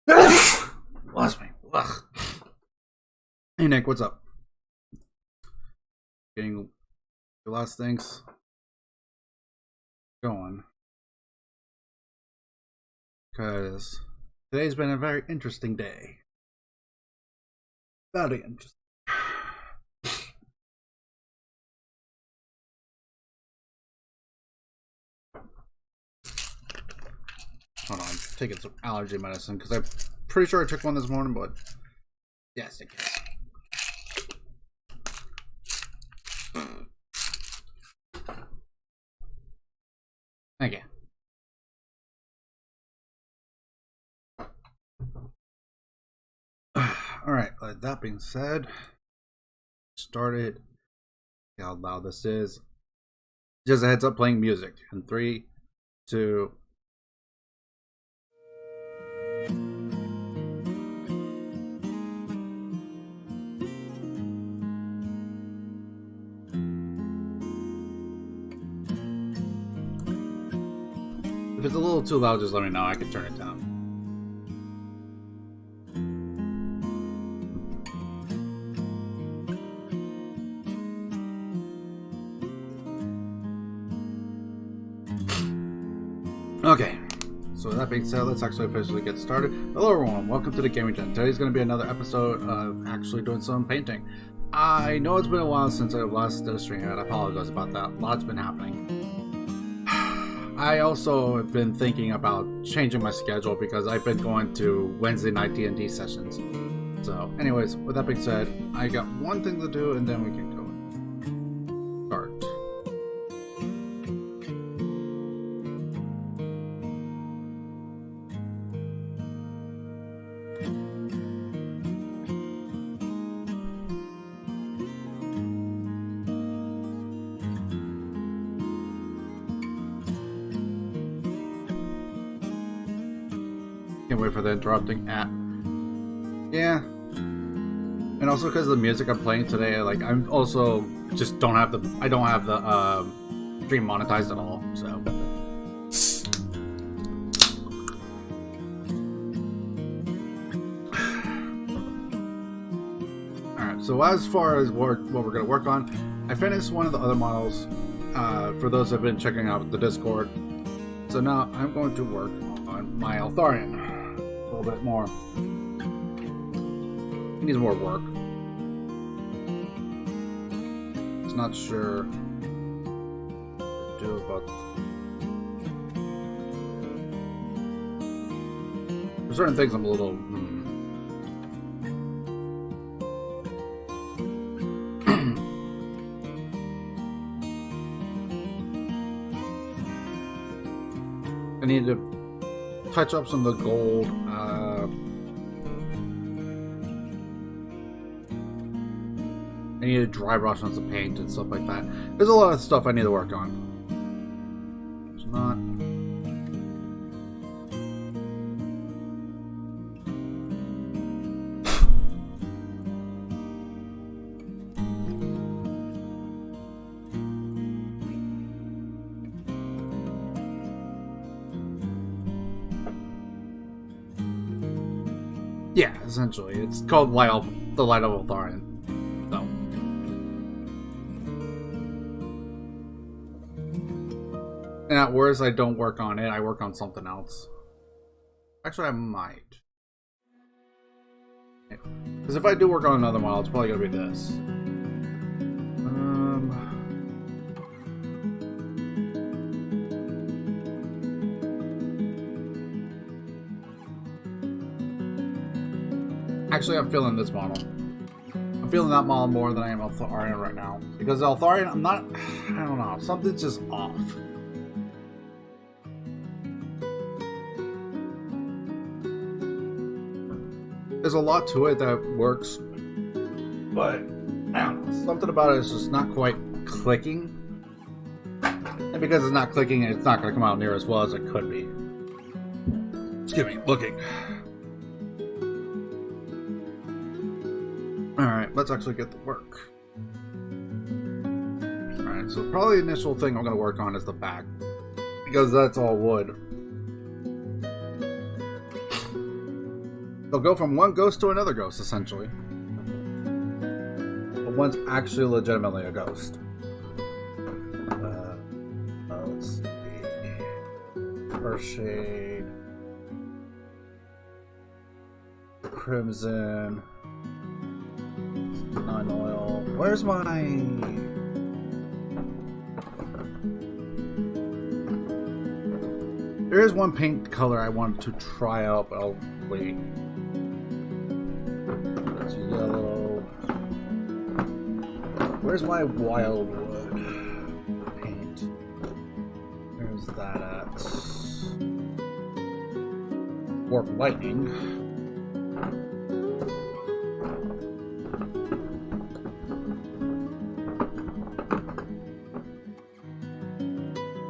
Lost me. Ugh. Hey Nick, what's up? Getting the last things going. Because today's been a very interesting day. Very interesting. Hold on, I'm taking some allergy medicine because I'm pretty sure I took one this morning, but yes, it is. Thank you. Alright, that being said, started. See how loud this is. Just a heads up, playing music in 3, 2. If it's a little too loud, just let me know. I can turn it down. Okay, so with that being said, let's actually officially get started. Hello everyone, welcome to the Gaming Den. Today's going to be another episode of actually doing some painting. I know it's been a while since I last did a stream, and I apologize about that. Lots been happening. I also have been thinking about changing my schedule because I've been going to Wednesday night D&D sessions. So anyways, with that being said, I got one thing to do and then we can go. Start. Can't wait for the interrupting app. Yeah. And also because of the music I'm playing today, like I'm also just I don't have the stream monetized at all, so. Alright, so as far as what we're gonna work on, I finished one of the other models, for those who have been checking out the Discord. So now I'm going to work on my Altharian a little bit more. He needs more work. It's not sure what to do about. For certain things, I'm a little. I need to touch up some of the gold. I need to dry brush on some paint and stuff like that. There's a lot of stuff I need to work on. It's not. Yeah, essentially. It's called the Light of Altharian. So. And at worst, I don't work on it. I work on something else. Actually, I might. Because if I do work on another model, it's probably going to be this. Actually, I'm feeling this model. I'm feeling that model more than I am Altharian right now. Because Altharian, I'm not... I don't know. Something's just off. There's a lot to it that works. But, I don't know. Something about it is just not quite clicking. And because it's not clicking, it's not going to come out near as well as it could be. Excuse me, looking. Alright, let's actually get to work. Alright, so probably the initial thing I'm going to work on is the back. Because that's all wood. they'll go from one ghost to another ghost, essentially. But one's actually legitimately a ghost. Let's see. First Shade. Crimson. Non-oil. Where's my... There is one paint color I wanted to try out, but I'll wait. That's yellow. Where's my wildwood paint? Where's that at? Warp lightning.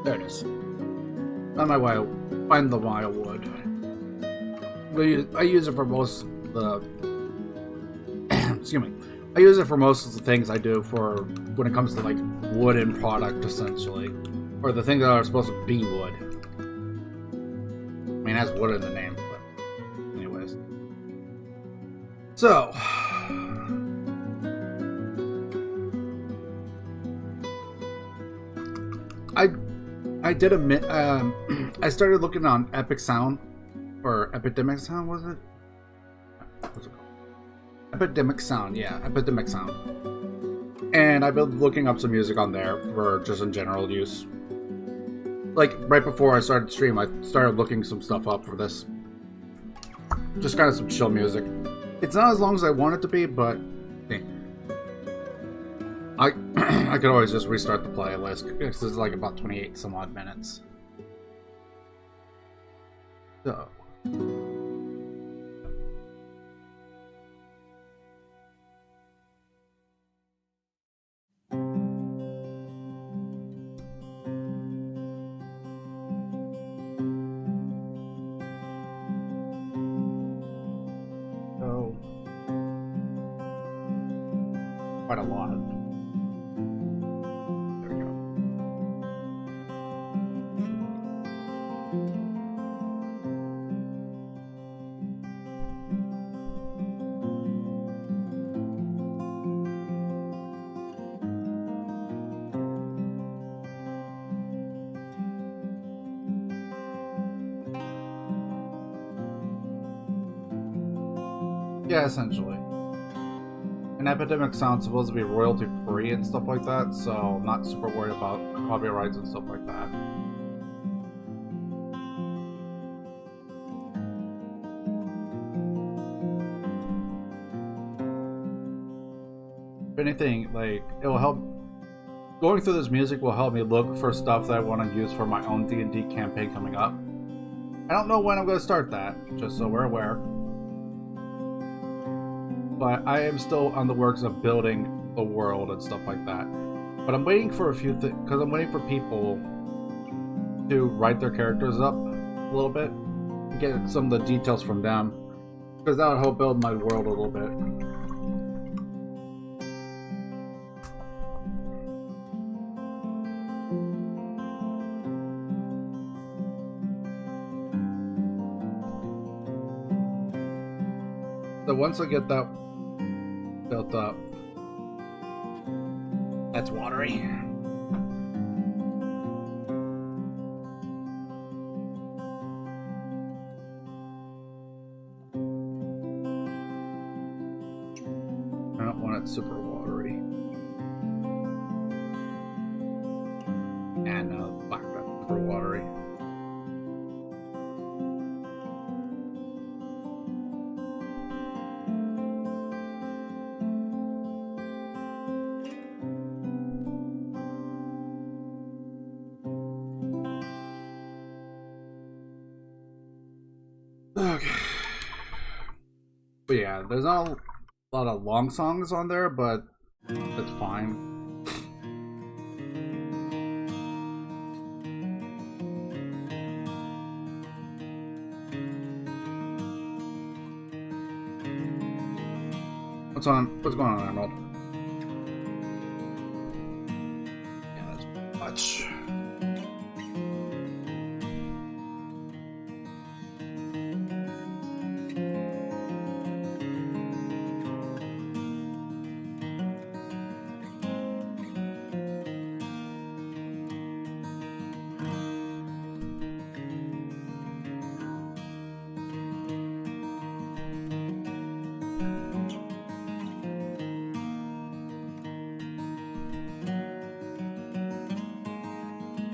There it is. Not my find the wildwood. I use it for most of the excuse me. I use it for most of the things I do for when it comes to like wooden product, essentially, or the things that are supposed to be wood. I mean, it has wood in the name, but anyways. So. I did admit, I started looking on Epic Sound, or Epidemic Sound, was it? What's it called? Epidemic Sound, yeah, Epidemic Sound. And I've been looking up some music on there for just in general use. Like, right before I started stream, I started looking some stuff up for this. Just kind of some chill music. It's not as long as I want it to be, but hey. I could always just restart the playlist because it's like about 28 some odd minutes. So. Quite a lot. There we go. Yeah, essentially. An Epidemic Sound's supposed to be royalty free and stuff like that, so I'm not super worried about copyrights and stuff like that. If anything, like, it will help. Going through this music will help me look for stuff that I want to use for my own D&D campaign coming up. I don't know when I'm going to start that, just so we're aware. But I am still on the works of building the world and stuff like that. But I'm waiting for a few things, because I'm waiting for people to write their characters up a little bit, and get some of the details from them, because that would help build my world a little bit. So once I get that built up, that's watery. I don't want it super watery. And black super watery. Okay. But yeah, there's not a lot of long songs on there, but that's fine. What's going on, Emerald? Yeah, that's much.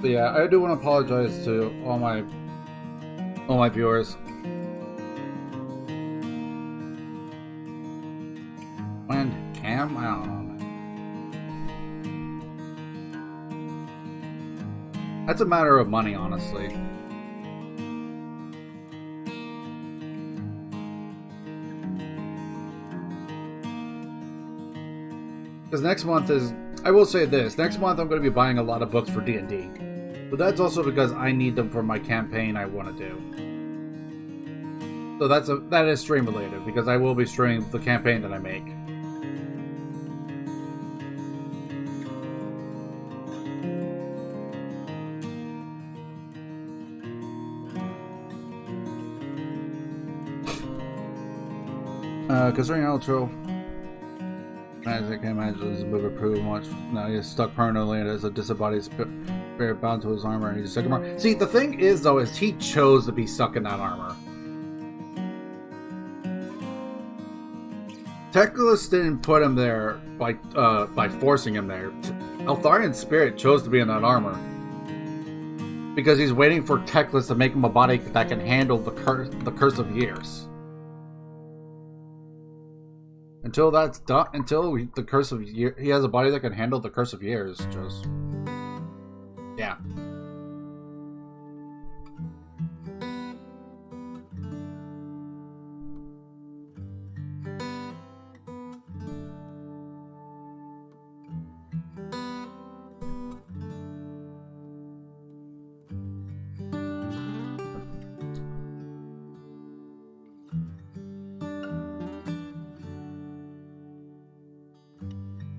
But yeah, I do want to apologize to all my viewers. When Cam? I don't know. That's a matter of money, honestly. Because next month is... I will say this. Next month I'm going to be buying a lot of books for D&D. But that's also because I need them for my campaign I want to do. So that is stream related, because I will be streaming the campaign that I make. Concerning outro, as I can imagine, this move approved much. Now he's stuck permanently as a disembodied spirit bound to his armor, and he's stuck in armor. See, the thing is, though, is he chose to be stuck in that armor. Teclis didn't put him there by forcing him there. Eltharian's spirit chose to be in that armor because he's waiting for Teclis to make him a body that can handle the curse of years. Until that's done, until the curse of years, he has a body that can handle the curse of years. Just yeah.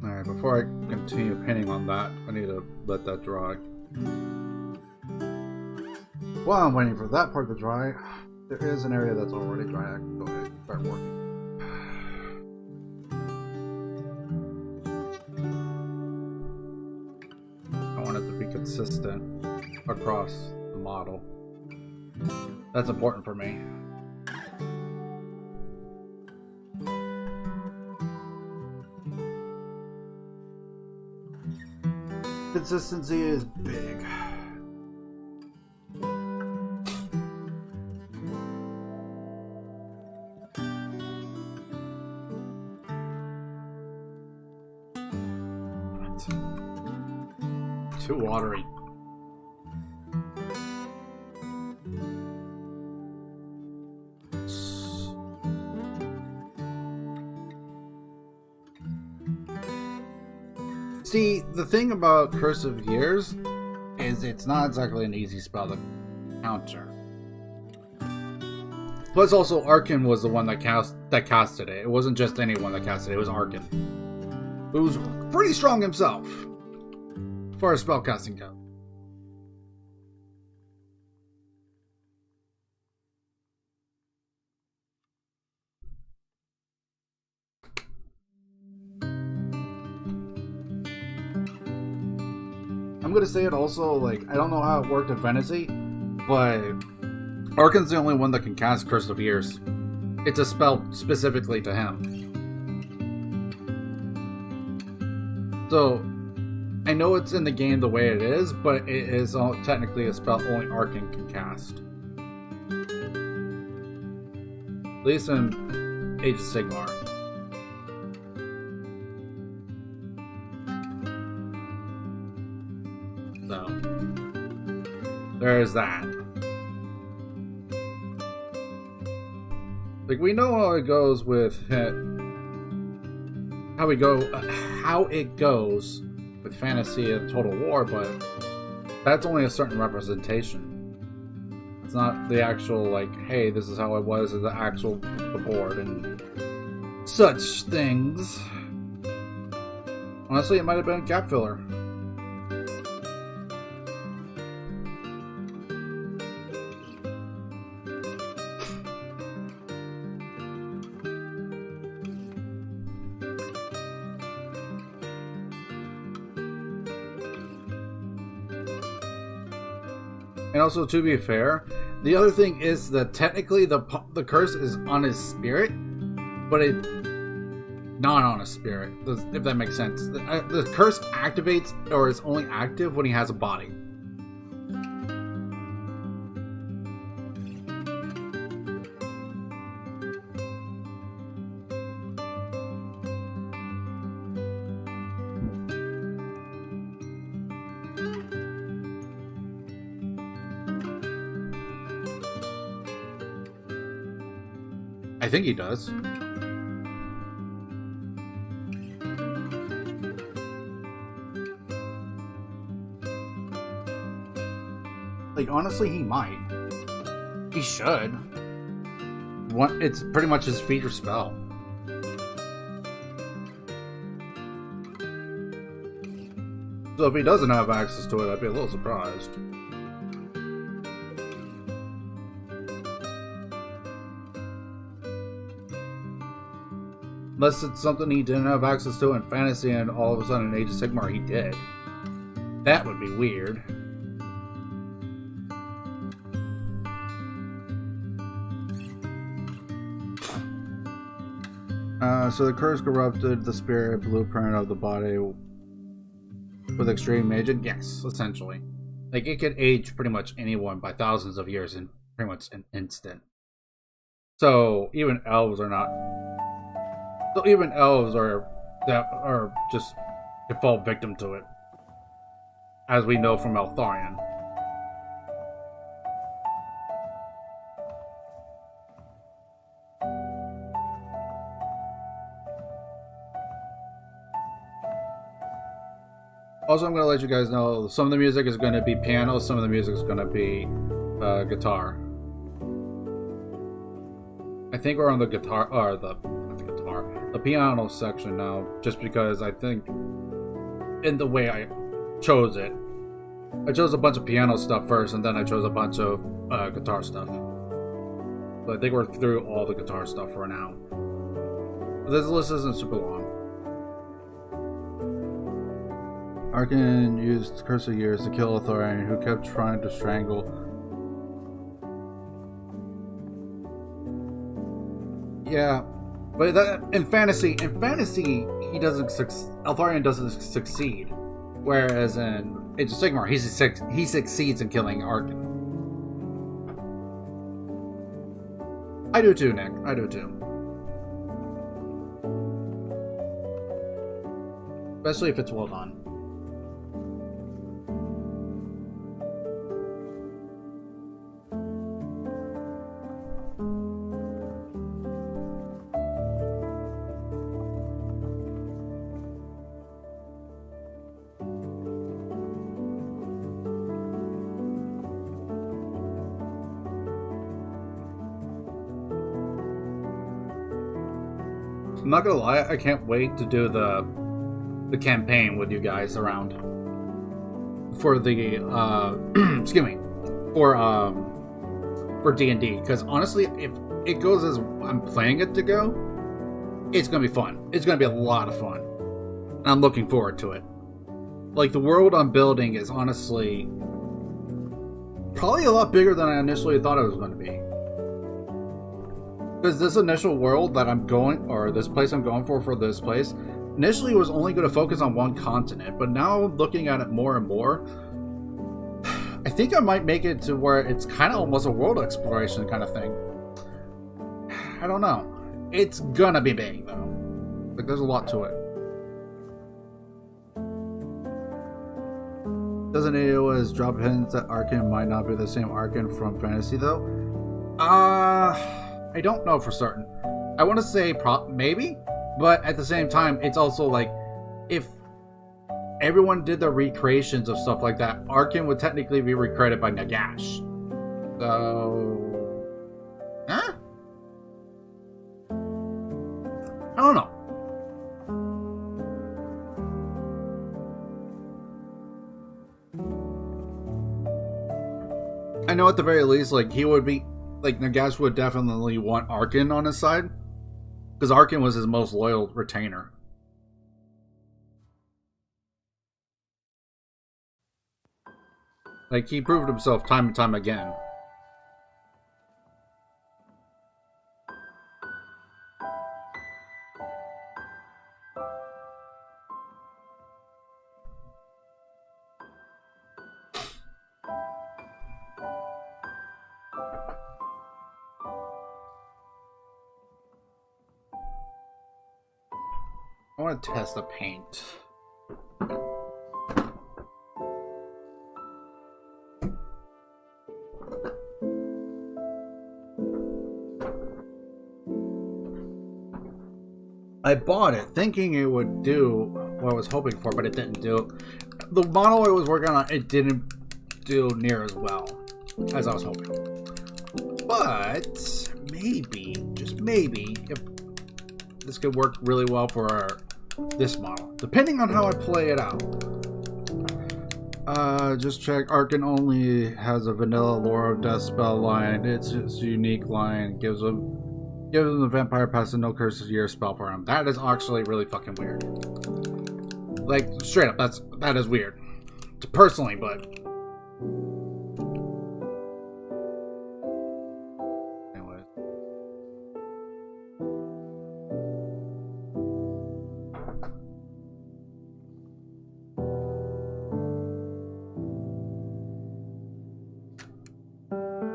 Alright, before I continue painting on that, I need to let that dry. While I'm waiting for that part to dry, there is an area that's already dry. I can go ahead and start working. I want it to be consistent across the model. That's important for me. Consistency is big. Too watery. See, the thing about Curse of Years is it's not exactly an easy spell to counter. Plus, also, Arkin was the one that casted it. It wasn't just anyone that casted it. It was Arkin, who's pretty strong himself as far as spellcasting goes. I'm gonna say it also, like, I don't know how it worked in Fantasy, but Arkin's the only one that can cast Curse of Years. It's a spell specifically to him. So, I know it's in the game the way it is, but it is technically a spell only Arkin can cast. At least in Age of Sigmar. So, there's that. Like, we know how it goes with how it goes with Fantasy and Total War, but that's only a certain representation. It's not the actual, like, hey, this is how it was at the board and such things. Honestly, it might have been a gap filler. And also, to be fair, the other thing is that technically the curse is on his spirit, but it not on his spirit, if that makes sense. The curse activates or is only active when he has a body. I think he does. Like, honestly, he might. He should. It's pretty much his feature spell. So if he doesn't have access to it, I'd be a little surprised. Unless it's something he didn't have access to in Fantasy and all of a sudden in Age of Sigmar he did. That would be weird. So the curse corrupted the spirit blueprint of the body with extreme aging? Yes, essentially. Like, it could age pretty much anyone by thousands of years in pretty much an instant. So even elves are not... So even elves are just default victim to it. As we know from Eltharion. Also, I'm going to let you guys know, some of the music is going to be piano, some of the music is going to be guitar. I think we're on the guitar, or the piano section now, just because I think, in the way I chose it, I chose a bunch of piano stuff first, and then I chose a bunch of guitar stuff. So I think we're through all the guitar stuff for now. This list isn't super long. Arkan used Curse of Years to kill Eltharion, who kept trying to strangle. Yeah, but that, in fantasy, he doesn't. Eltharion doesn't succeed, whereas in Age of Sigmar, he succeeds in killing Arkan. I do too, Nick. I do too. Especially if it's well done. I'm not gonna lie, I can't wait to do the campaign with you guys around for the excuse me, for D&D, because honestly, if it goes as I'm playing it to go, it's gonna be fun. It's gonna be a lot of fun, and I'm looking forward to it. Like, the world I'm building is honestly probably a lot bigger than I initially thought it was going to be. Because this initial world that I'm going, or this place I'm going for this place, initially was only going to focus on one continent, but now looking at it more and more, I think I might make it to where it's kind of almost a world exploration kind of thing. I don't know. It's gonna be big, though. Like, there's a lot to it. Doesn't AoS drop hints that Arkan might not be the same Arkan from Fantasy, though? I don't know for certain. I want to say maybe, but at the same time, it's also like, if everyone did the recreations of stuff like that, Arkan would technically be recreated by Nagash. So... huh? I don't know. I know at the very least, like, he would be... like, Nagash would definitely want Arkan on his side, because Arkan was his most loyal retainer. Like, he proved himself time and time again. I want to test the paint. I bought it thinking it would do what I was hoping for, but it didn't do. The model I was working on, it didn't do near as well as I was hoping. But maybe, just maybe, if this could work really well for this model, depending on how I play it out. Just check. Arkan only has a vanilla Lore of Death spell line. It's a unique line. Gives them the vampire pass and no curses year spell for him. That is actually really fucking weird. Like straight up, that is weird. Personally, but anyways.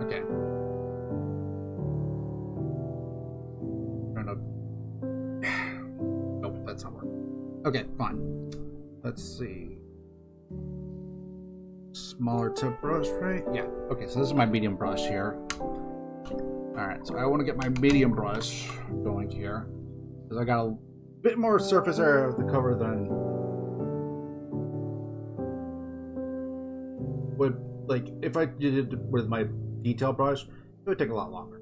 Okay. Nope, that's not working. Okay, fine. Let's see. Smaller tip brush, right? Yeah. Okay, so this is my medium brush here. Alright, so I want to get my medium brush going here. Because I got a bit more surface area of the cover than would, like, if I did it with my detail brush, it would take a lot longer.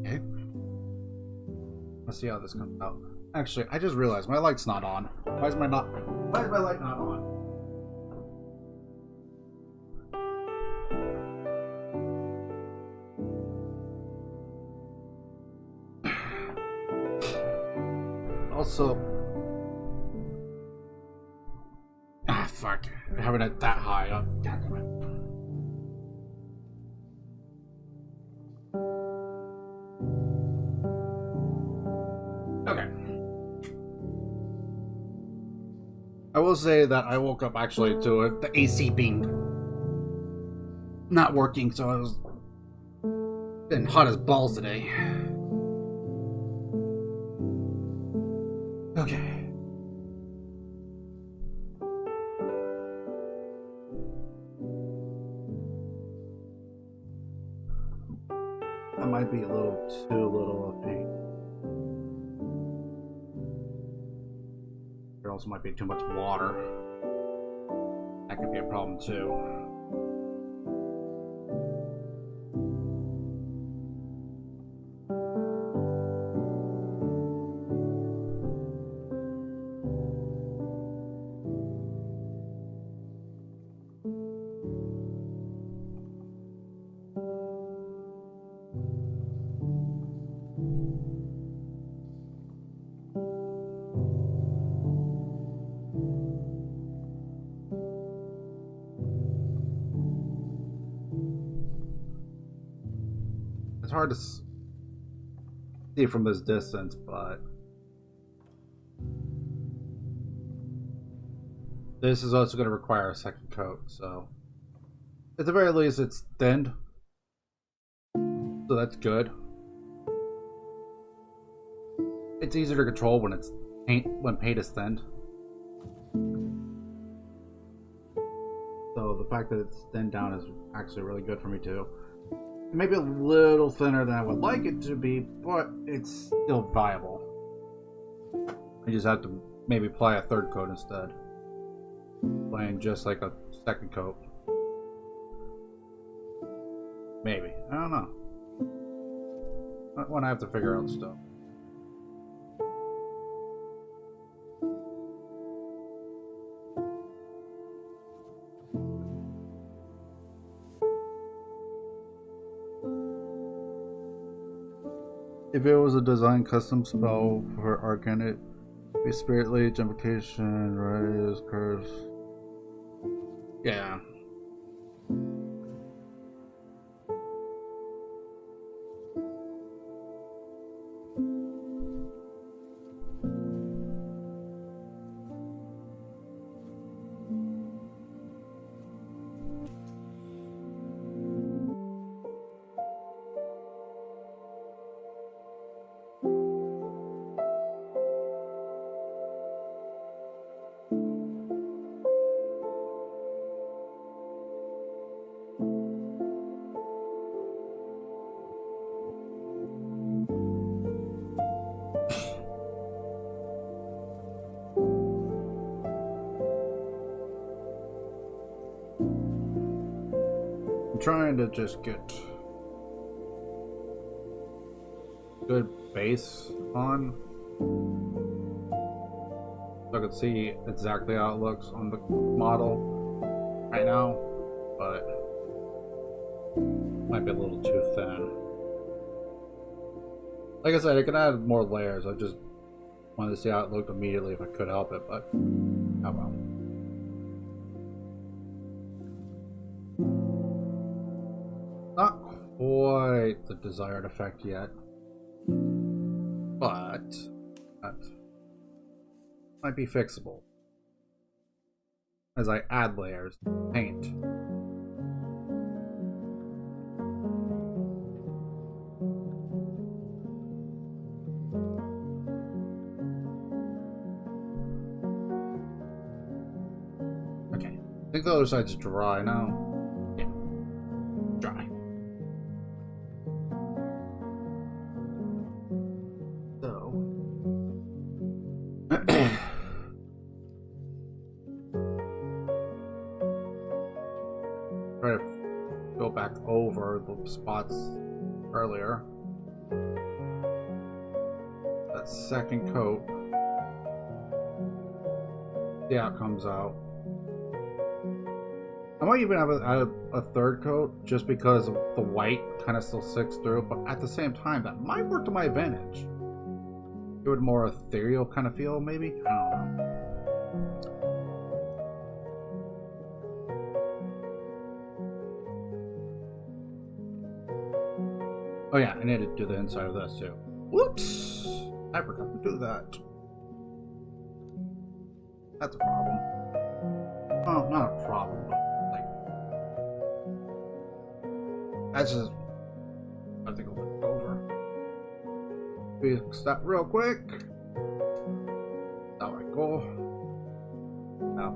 Okay. Let's see how this comes out. Actually, I just realized my light's not on. Why is my light not on? Also, fuck. Having it that high up. God damn it. Okay. I will say that I woke up actually to it, the AC being not working, so I was been hot as balls today. Okay. That might be a little too little of paint. There also might be too much water. That could be a problem too. It's hard to see from this distance, but this is also going to require a second coat, so at the very least it's thinned, so that's good. It's easier to control when paint is thinned. So the fact that it's thinned down is actually really good for me too. Maybe a little thinner than I would like it to be, but it's still viable. I just have to maybe apply a third coat instead. Applying just like a second coat. Maybe. I don't know. When I have to figure out stuff. If it was a design custom spell for Arkan, it'd be Spirit Leech, Invocation, Rise, Curse. Yeah. trying to just get good base on, so I can see exactly how it looks on the model right now, but might be a little too thin. Like I said, I could add more layers. I just wanted to see how it looked immediately if I could help it, but oh well. Not quite the desired effect yet, but that might be fixable as I add layers to paint. Okay, I think the other side's dry now. Yeah, dry. So try to go back over the spots earlier. That second coat. See how it comes out. I might even have a third coat just because the white kind of still sticks through, but at the same time, that might work to my advantage. Give it a more ethereal kind of feel, maybe? I don't know. Oh yeah, I need to do the inside of this too. Whoops! I forgot to do that. That's a problem. Oh, not a problem, but like... that's just... I think I'll look it over. Fix that real quick. There we go. Now.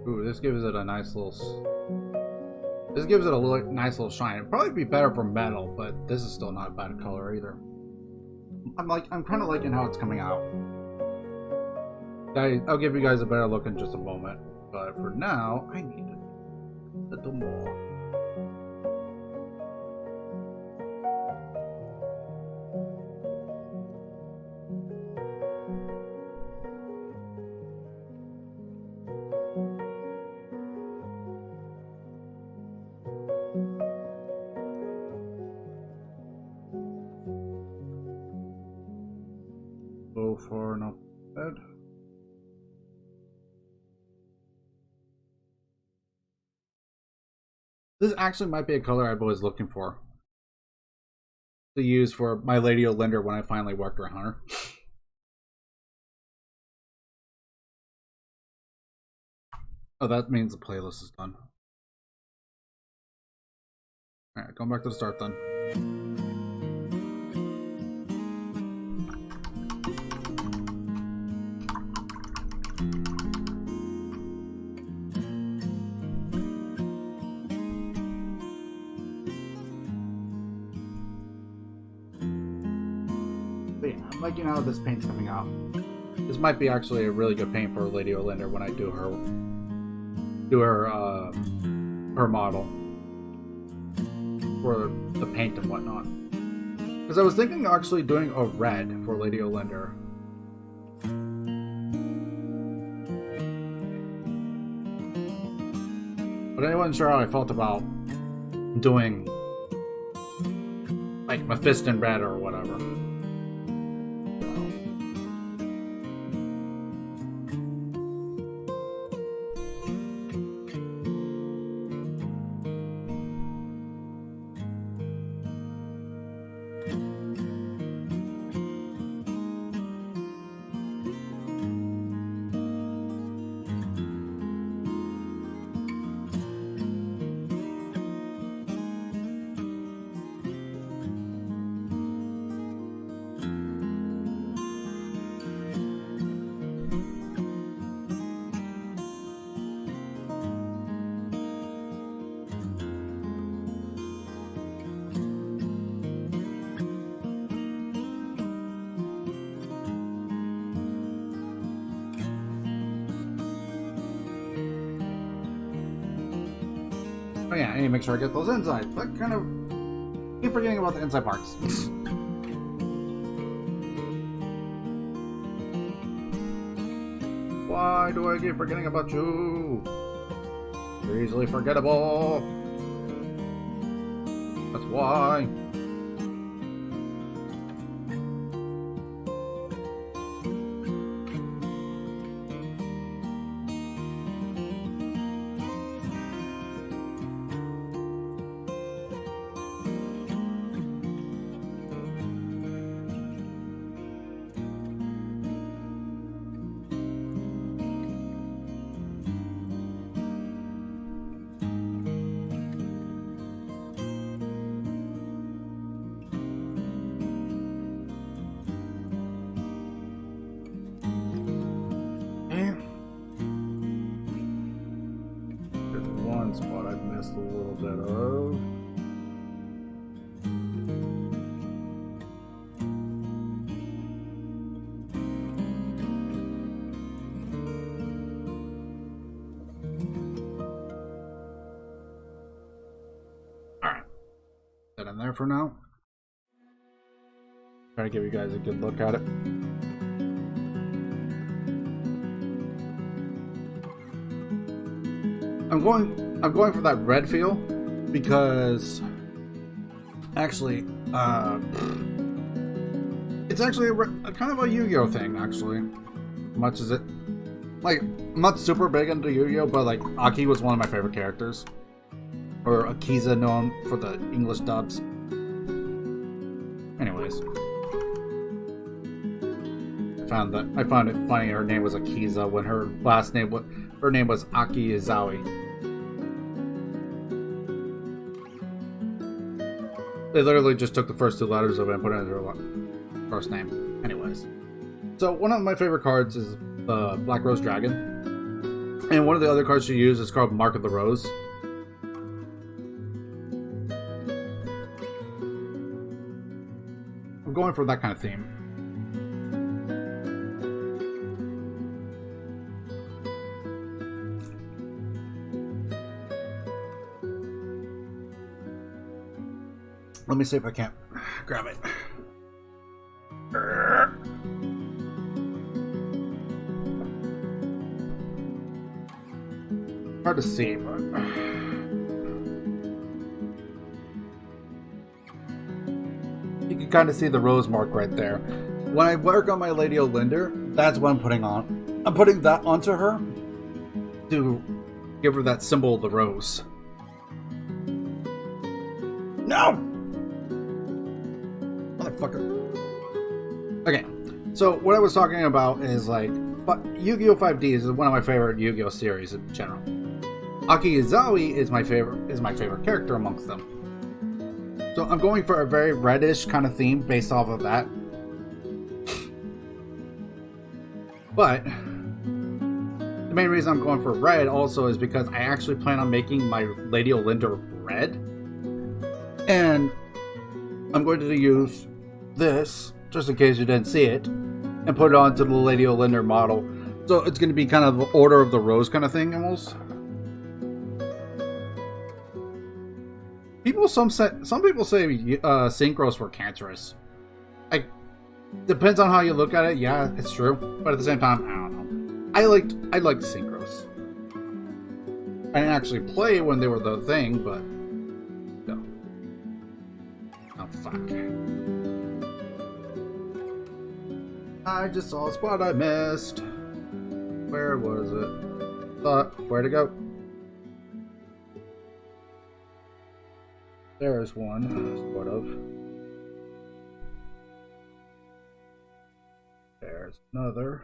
Ooh, this gives it a nice little... this gives it a nice little shine. It'd probably be better for metal, but this is still not a bad color either. I'm kind of liking how it's coming out. I'll give you guys a better look in just a moment, but for now, I need a little more. Go for an bed. This actually might be a color I've always looking for to use for my Lady Olinda when I finally worked around her. Oh, that means the playlist is done. Alright, going back to the start then. But yeah, I'm liking how this paint's coming out. This might be actually a really good paint for Lady Olinda when I do her model for the paint and whatnot. Because I was thinking of actually doing a red for Lady Olinda. But I wasn't sure how I felt about doing like Mephiston red or whatever. yeah, I need to make sure I get those insides. But kind of keep forgetting about the inside parts. Why do I keep forgetting about you? You're easily forgettable. That's why. Spot I've missed a little bit of. Alright. That in there for now. Try to give you guys a good look at it. I'm going for that red feel because actually it's actually a kind of a Yu-Gi-Oh thing actually. Much as it, like, I'm not super big into Yu-Gi-Oh, but like Aki was one of my favorite characters, or Akiza known for the English dubs. Anyways, I found it funny her name was Akiza when her name was Aki Izawi. They literally just took the first 2 letters of it and put it in their first name. Anyways, so one of my favorite cards is the Black Rose Dragon, and one of the other cards she used is called Mark of the Rose. I'm going for that kind of theme. Let me see if I can't grab it. Hard to see, but you can kind of see the rose mark right there. When I work on my Lady Olinder, that's what I'm putting on. I'm putting that onto her to give her that symbol of the rose. No! Okay, so what I was talking about is like Yu-Gi-Oh! 5D is one of my favorite Yu-Gi-Oh! Series in general. Aki Izawi is my favorite character amongst them. So I'm going for a very reddish kind of theme based off of that. But the main reason I'm going for red also is because I actually plan on making my Lady Olinder red. And I'm going to use this, just in case you didn't see it, and put it onto the Lady Olinder model. So it's going to be kind of the Order of the Rose kind of thing, almost. Some people say synchros were cancerous. Like, depends on how you look at it. Yeah, it's true, but at the same time, I don't know. I liked synchros. I didn't actually play when they were the thing, but no. Oh fuck. I just saw a spot I missed. Where was it? Where'd it go? There's one, sort of. There's another.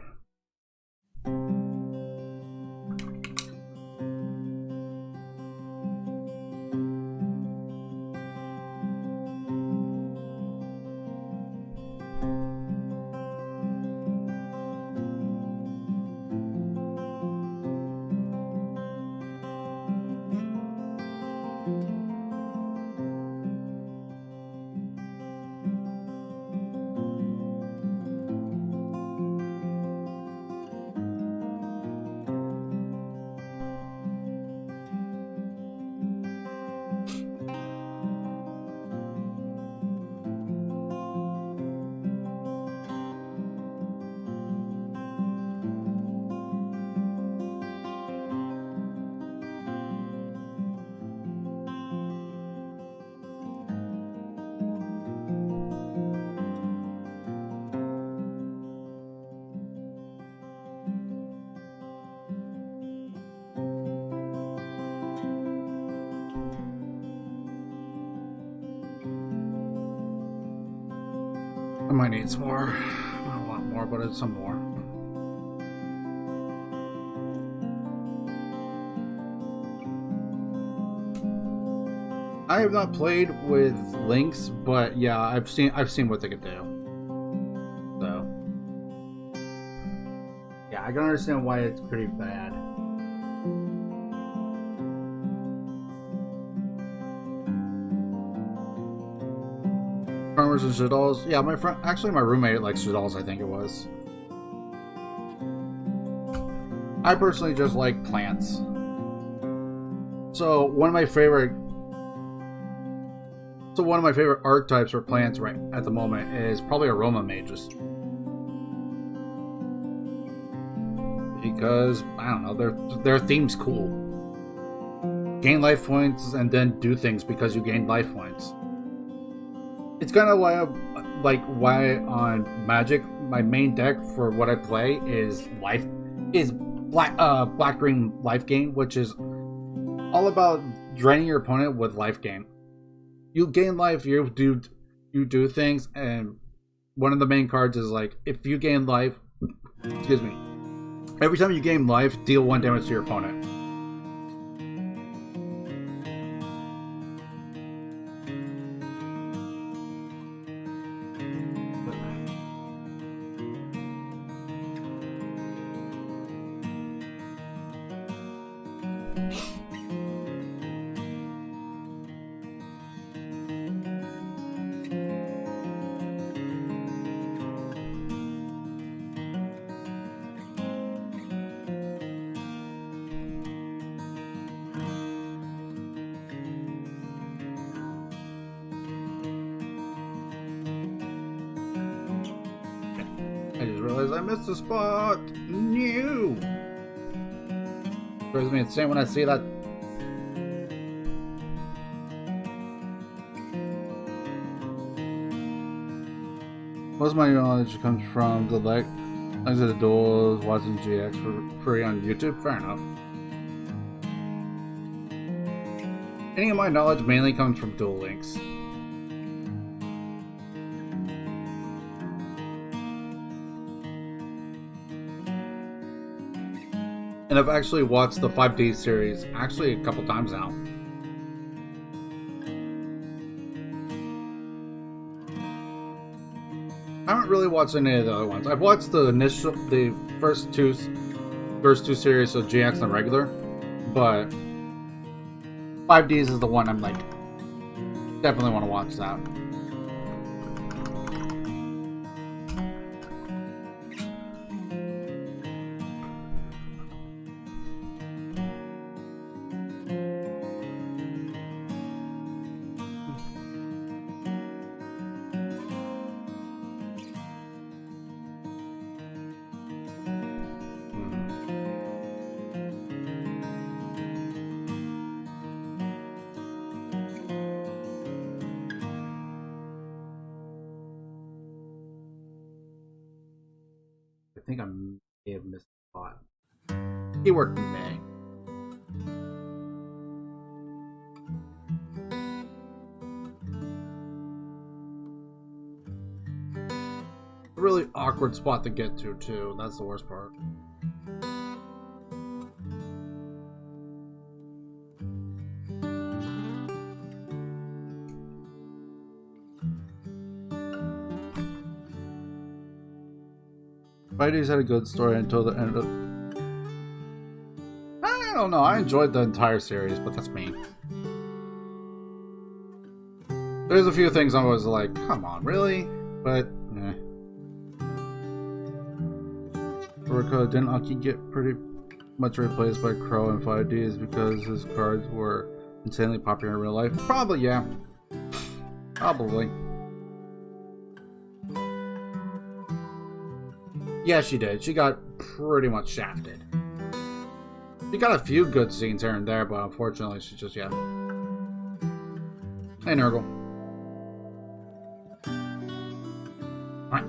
might need some more. Not a lot more, but it's some more. I have not played with links, but yeah, I've seen what they could do. So yeah, I can understand why it's pretty bad. Farmers and shitballs. Yeah, my friend, actually my roommate likes shitballs, I think it was. I personally just like plants. So one of my favorite archetypes for plants right at the moment is probably aroma mages. Because I don't know, their theme's cool. Gain life points and then do things because you gain life points. It's kind of why why on Magic my main deck for what I play is black green life gain, which is all about draining your opponent with life gain. You gain life, you do things, and one of the main cards is like if you gain life, excuse me, every time you gain life, deal 1 damage to your opponent. I just realized I missed a spot. No. Drives me insane when I see that. Most of my knowledge comes from the legs of the duels, watching GX for free on YouTube. Fair enough. Any of my knowledge mainly comes from Duel Links. And I've actually watched the 5D series actually a couple times now. I haven't really watched any of the other ones. I've watched the first two series of GX and regular, but 5Ds is the one I'm like definitely want to watch that. I think I may have missed a spot. He worked in May. A really awkward spot to get to, too. That's the worst part. Spidey's had a good story until the end of... I don't know, I enjoyed the entire series, but that's me. There's a few things I was like, come on, really? But, eh. Uriko, didn't Aki get pretty much replaced by Crow in 5Ds because his cards were insanely popular in real life? Probably, yeah. Probably. Yeah, she did. She got pretty much shafted. She got a few good scenes here and there, but unfortunately, she just, yeah. Hey, Nurgle. Alright.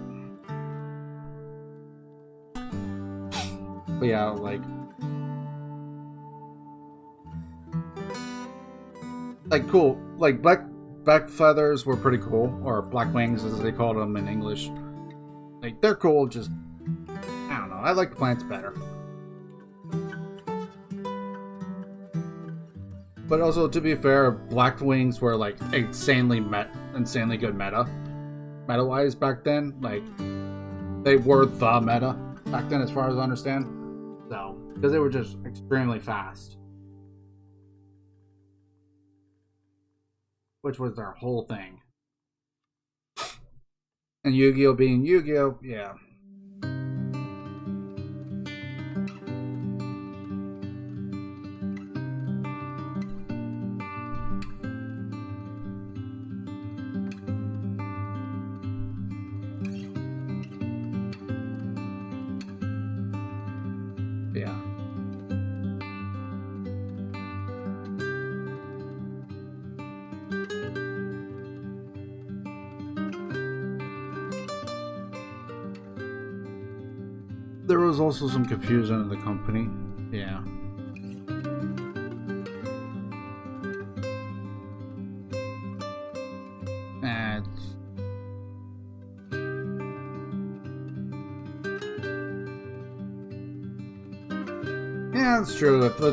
But yeah, like cool. Like, Black feathers were pretty cool, or black wings as they called them in English. Like, they're cool, just, I don't know, I like the plants better. But also, to be fair, black wings were like insanely good meta-wise back then. Like, they were the meta back then, as far as I understand. So, because they were just extremely fast, which was their whole thing. And Yu-Gi-Oh being Yu-Gi-Oh, yeah. Yeah. There was also some confusion in the company. Yeah. And yeah, it's true. If the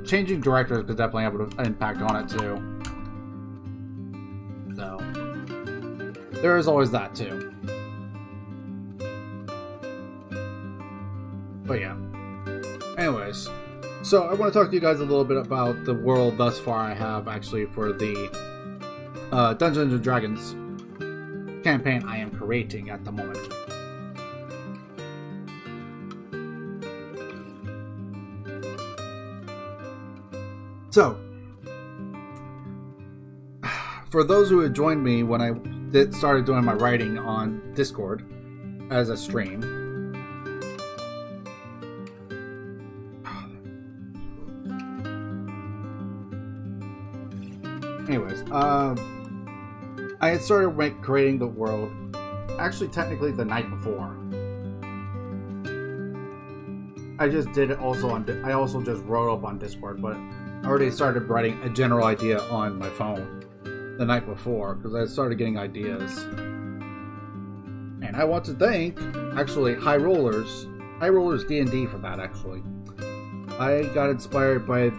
changing directors could definitely have an impact on it too. So there is always that too. But yeah. Anyways, so I want to talk to you guys a little bit about the world thus far I have actually for the Dungeons and Dragons campaign I am creating at the moment. So, for those who had joined me when I started doing my writing on Discord as a stream, anyways, I had started creating the world actually technically the night before. I just did it also I also just wrote up on Discord, but I already started writing a general idea on my phone the night before because I started getting ideas. And I want to thank actually High Rollers D&D for that. Actually, I got inspired by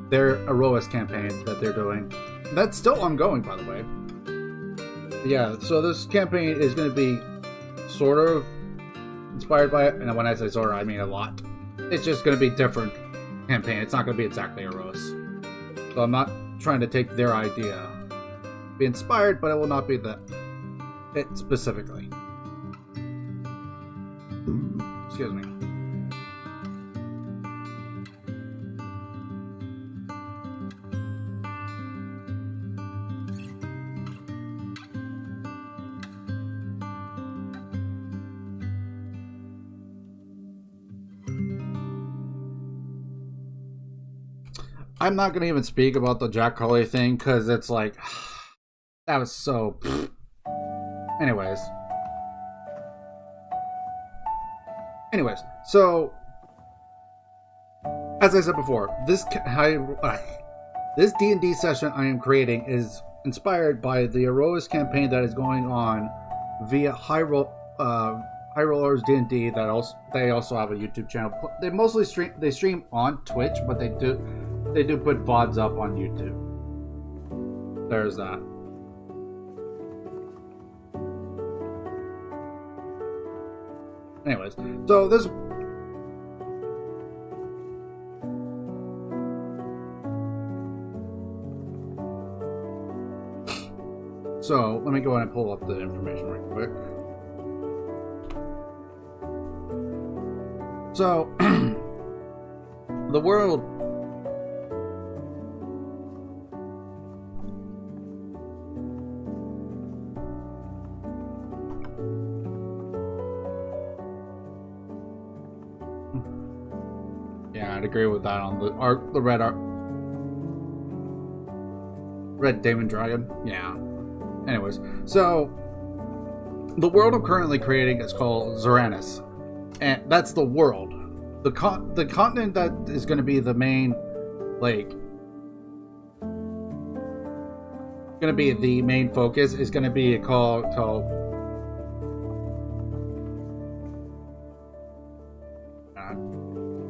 their AoS campaign that they're doing. That's still ongoing, by the way. Yeah, so this campaign is going to be sort of inspired by it, and when I say sort of, I mean a lot. It's just going to be different campaign. It's not going to be exactly AoS. So I'm not trying to take their idea. Be inspired, but it will not be it specifically. Excuse me. I'm not going to even speak about the Jack Harley thing because it's like, that was so. Anyways, so as I said before, this D&D session I am creating is inspired by the AoS campaign that is going on via High Rollers D&D. They also have a YouTube channel. They mostly stream on Twitch, but they do put VODs up on YouTube. There's that. Anyways, so this. So let me go ahead and pull up the information real quick. So the world. Yeah, I'd agree with that on the red Demon Dragon. Yeah. Anyways, so the world I'm currently creating is called Zoranis, and that's the world. The continent that is going to be the main, like, going to be the main focus is going to be called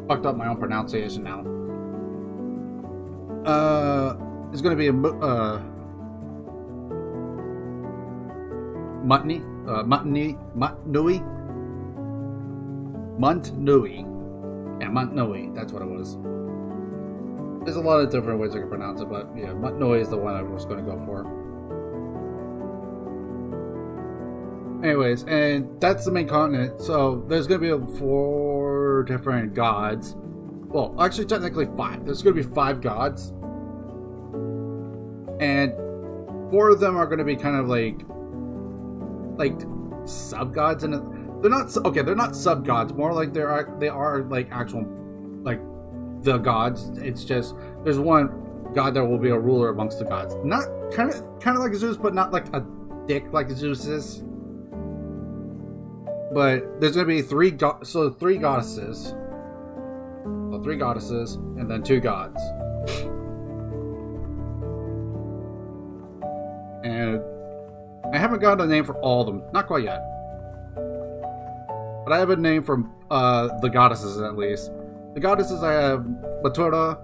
fucked up my own pronunciation now. It's going to be a Muntnui. Yeah, Muntnui. That's what it was. There's a lot of different ways I can pronounce it, but yeah, Muntnui is the one I was going to go for. Anyways, and that's the main continent. So there's going to be 4 different gods. Well, actually, technically 5. There's going to be 5 gods, and 4 of them are going to be kind of like sub gods, and they're not okay. They're not sub gods. More like they are like actual like the gods. It's just there's one god that will be a ruler amongst the gods. Not kind of like Zeus, but not like a dick like Zeus is. But there's gonna be 3 goddesses. So 3 goddesses, and then 2 gods. And I haven't gotten a name for all of them, not quite yet. But I have a name for the goddesses at least. The goddesses I have Matura,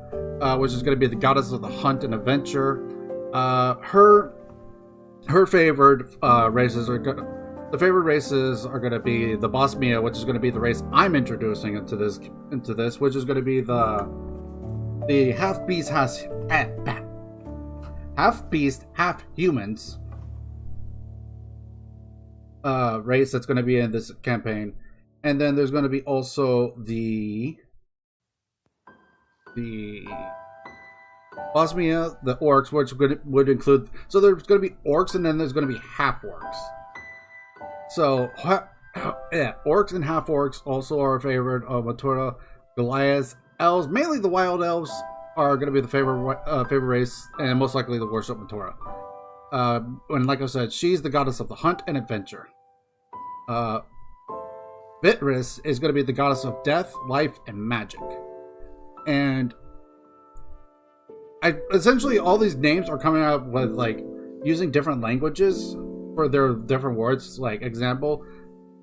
which is going to be the goddess of the hunt and adventure. Her favored races are the favored races are going to be the Bosmia, which is going to be the race I'm introducing into this, which is going to be the half beast, half humans race that's going to be in this campaign. And then there's going to be also the Bosmia, the orcs, which would include, so there's going to be orcs, and then there's going to be half orcs. So yeah, orcs and half orcs also are a favorite of Matura. Goliaths, elves, mainly the wild elves, are going to be the favorite race, and most likely the worship Matura. And like I said, she's the goddess of the hunt and adventure. Vitris is going to be the goddess of death, life, and magic. And essentially all these names are coming up with like using different languages for their different words. Like example,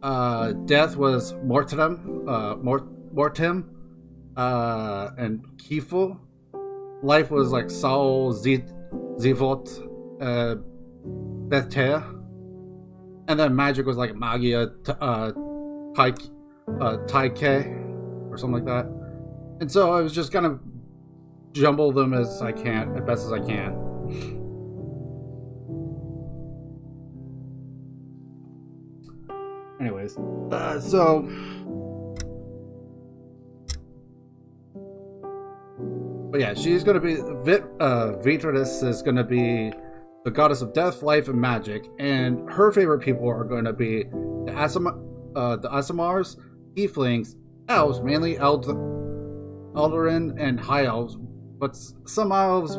death was mortem, and kiful. Life was like Saul, Zivot, Bether, and then magic was like Magia, Taike, or something like that. And so I was just kind of jumble them as I can, as best as I can. Anyways, but yeah, she's gonna be Vitridis is gonna be the goddess of death, life, and magic, and her favorite people are going to be the Asimars, Tieflings, elves, mainly Eldarin, and high elves, but some elves,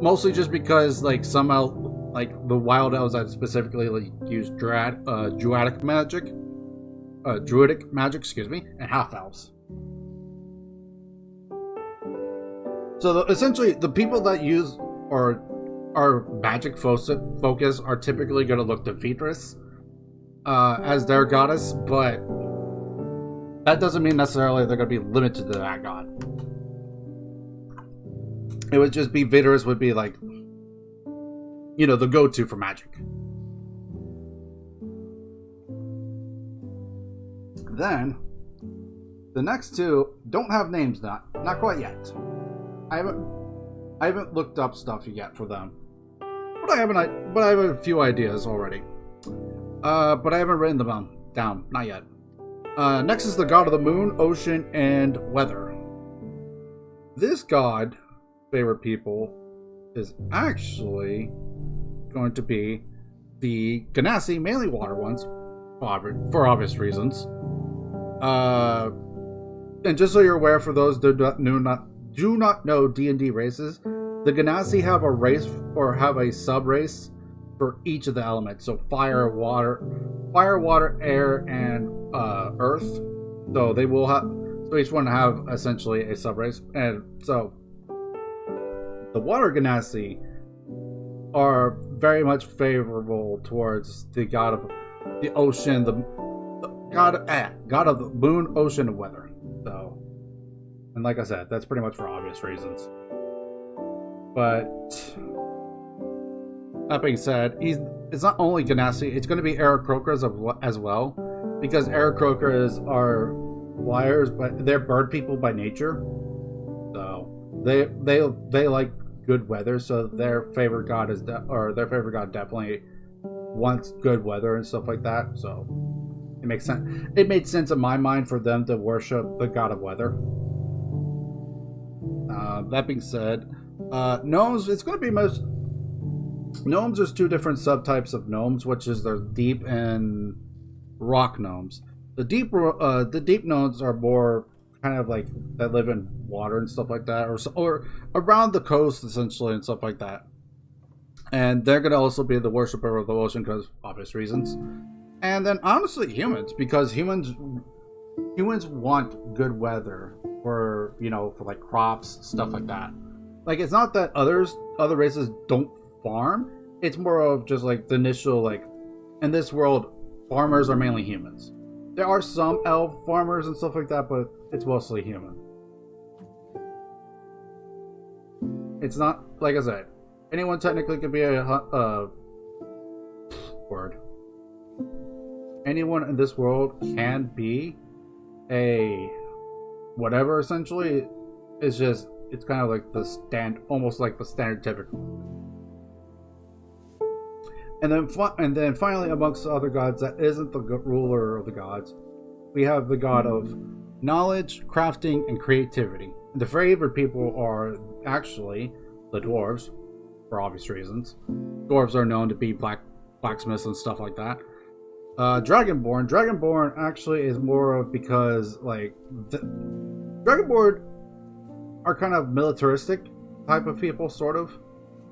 mostly just because like some elves, like the wild elves that specifically like use druidic magic, excuse me, and half elves. So essentially, the people that use or are magic focus are typically going to look to Vitris as their goddess, but that doesn't mean necessarily they're going to be limited to that god. It would just be Vitris would be like, you know, the go-to for magic. Then the next 2 don't have names, not quite yet. I haven't looked up stuff yet for them, but I have a few ideas already. But I haven't written them down, not yet. Next is the god of the moon, ocean, and weather. This god, favorite people, is actually going to be the Ganassi, mainly water ones, for obvious reasons. And just so you're aware, for those that do not know D&D races, the Ganassi have a race or have a sub race for each of the elements. So fire, water, air, and earth. So they will have. So each one have essentially a sub race, and so the water Ganassi are very much favorable towards the god of the ocean, the god of the moon, ocean, and weather. So, and like I said, that's pretty much for obvious reasons. But that being said, it's not only Ganassi, it's going to be Aarakocras as well, because Aarakocras are flyers, but they're bird people by nature. So they like good weather, so their favorite god definitely wants good weather and stuff like that. So it makes sense. It made sense in my mind for them to worship the god of weather. That being said, gnomes. It's going to be most gnomes. There's two different subtypes of gnomes, which is the deep and rock gnomes. The deep gnomes are more kind of like that live in water and stuff like that, or around the coast essentially and stuff like that. And they're going to also be the worshiper of the ocean because obvious reasons. And then honestly, humans, because humans want good weather for for like crops, stuff like that. Like, it's not that other races don't farm. It's more of just like the initial, like, in this world, farmers are mainly humans. There are some elf farmers and stuff like that, but it's mostly human. It's not, like I said, anyone technically could be a word. Anyone in this world can be a whatever, essentially. It's just, it's kind of like almost like the standard typical. And then finally, amongst the other gods that isn't the ruler of the gods, we have the god of knowledge, crafting, and creativity. The favorite people are actually the dwarves, for obvious reasons. Dwarves are known to be blacksmiths and stuff like that. Dragonborn actually is more of because, like, Dragonborn are kind of militaristic type of people, sort of.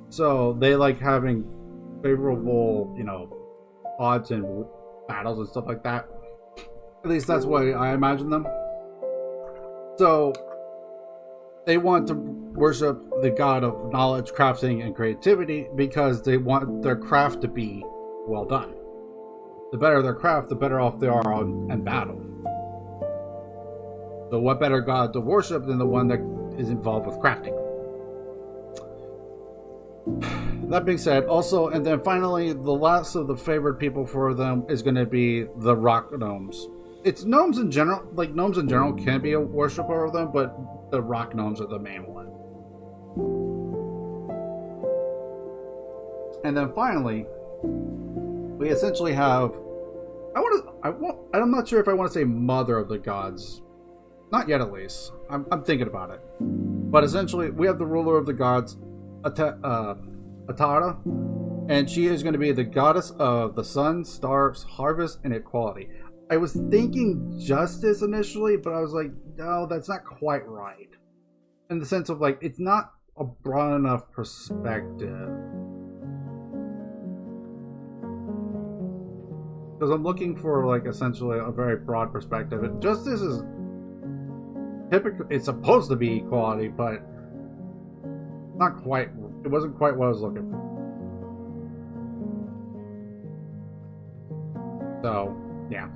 So they like having favorable, odds in battles and stuff like that. At least that's why I imagine them. So they want to worship the god of knowledge, crafting, and creativity because they want their craft to be well done. The better their craft, the better off they are in battle. So what better god to worship than the one that is involved with crafting? That being said, also, and then finally, the last of the favorite people for them is going to be the rock gnomes. It's gnomes in general. Like, gnomes in general can be a worshiper of them, but the rock gnomes are the main one. And then finally, we essentially have, I'm not sure if I want to say mother of the gods. Not yet, at least. I'm thinking about it. But essentially, we have the ruler of the gods, Atara, and she is going to be the goddess of the sun, stars, harvest, and equality. I was thinking justice initially, but I was like, no, that's not quite right. In the sense of, like, it's not a broad enough perspective. Because I'm looking for, like, essentially a very broad perspective. Justice is typically, it's supposed to be equality, but not quite. It wasn't quite what I was looking for. So, yeah.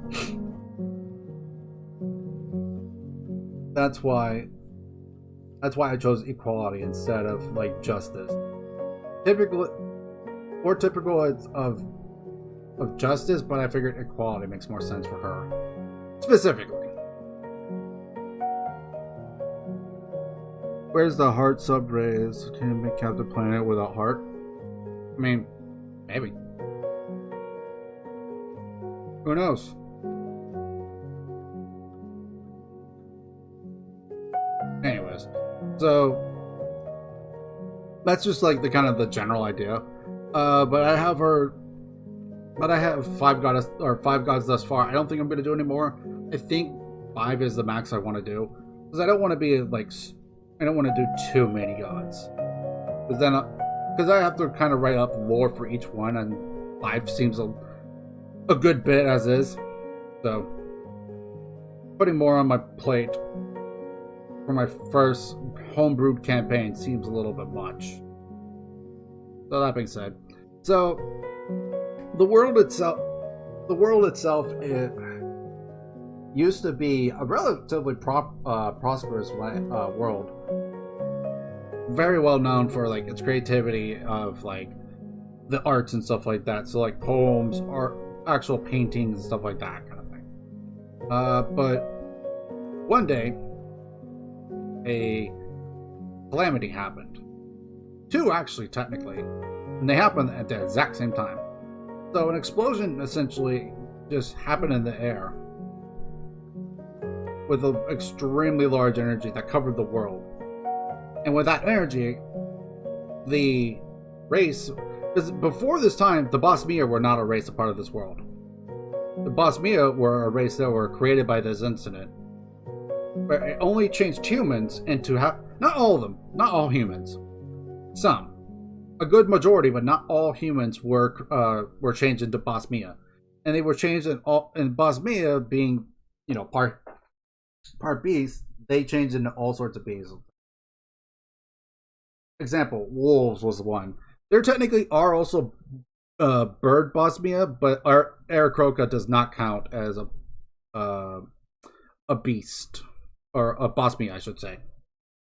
That's why I chose equality instead of, like, justice. More typical of justice, but I figured equality makes more sense for her. Specifically. Where's the heart subrays? Can you make Captain Planet without heart? I mean, maybe. Who knows? Anyways, so that's just like the kind of the general idea. But I have five gods thus far. I don't think I'm gonna do any more. I think 5 is the max I want to do because I don't want to be like. I don't want to do too many gods. Because I have to kind of write up lore for each one, and 5 seems a good bit as is. So, putting more on my plate for my first homebrewed campaign seems a little bit much. So that being said, so the world itself, it used to be a relatively prosperous world, very well known for like its creativity of like the arts and stuff like that. So like poems, art, actual paintings and stuff like that kind of thing. But one day, a calamity happened. Two, actually, technically, and they happened at the exact same time. So an explosion essentially just happened in the air with an extremely large energy that covered the world. And with that energy, the race, because before this time, the Bosmia were not a race a part of this world. The Bosmia were a race that were created by this incident, but it only changed humans into not all of them, not all humans, some, a good majority, but not all humans were changed into Bosmia, and they were changed in Bosmia being, you know, part beast. They changed into all sorts of beasts. Example, wolves was one. There technically are also bird Bosmia, but our Aarakocra does not count as a beast, or a Bosmia, I should say.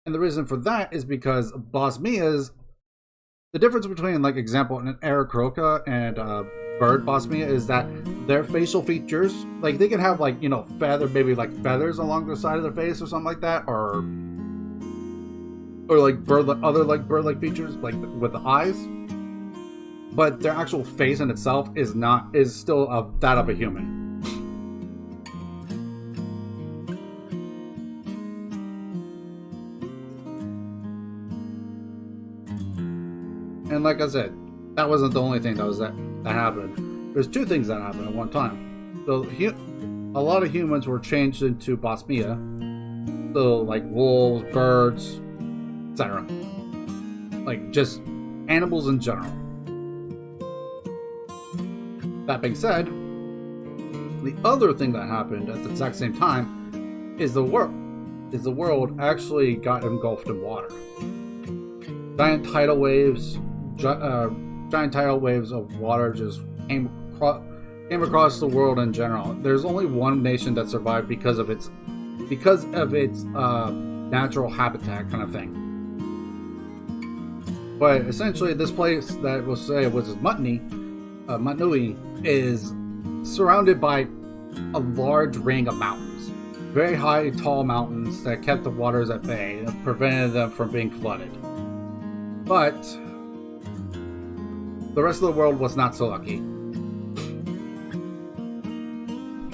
And the reason for that is because Bosmias, the difference between, like, example, an Aarakocra and bird Bosmia is that their facial features, like, they can have, like, you know, maybe like feathers along the side of their face or something like that, or like bird-like features, like with the eyes. But their actual face in itself is still that of a human. And like I said, that wasn't the only thing that happened. There's two things that happened at one time. So a lot of humans were changed into Bosmia. So like wolves, birds, etc. Like just animals in general. That being said, the other thing that happened at the exact same time is the world actually got engulfed in water. Giant tidal waves of water just came across the world in general. There's only one nation that survived because of its natural habitat kind of thing. But essentially, this place that was Matnui, is surrounded by a large ring of mountains, very high, tall mountains that kept the waters at bay and prevented them from being flooded. But the rest of the world was not so lucky.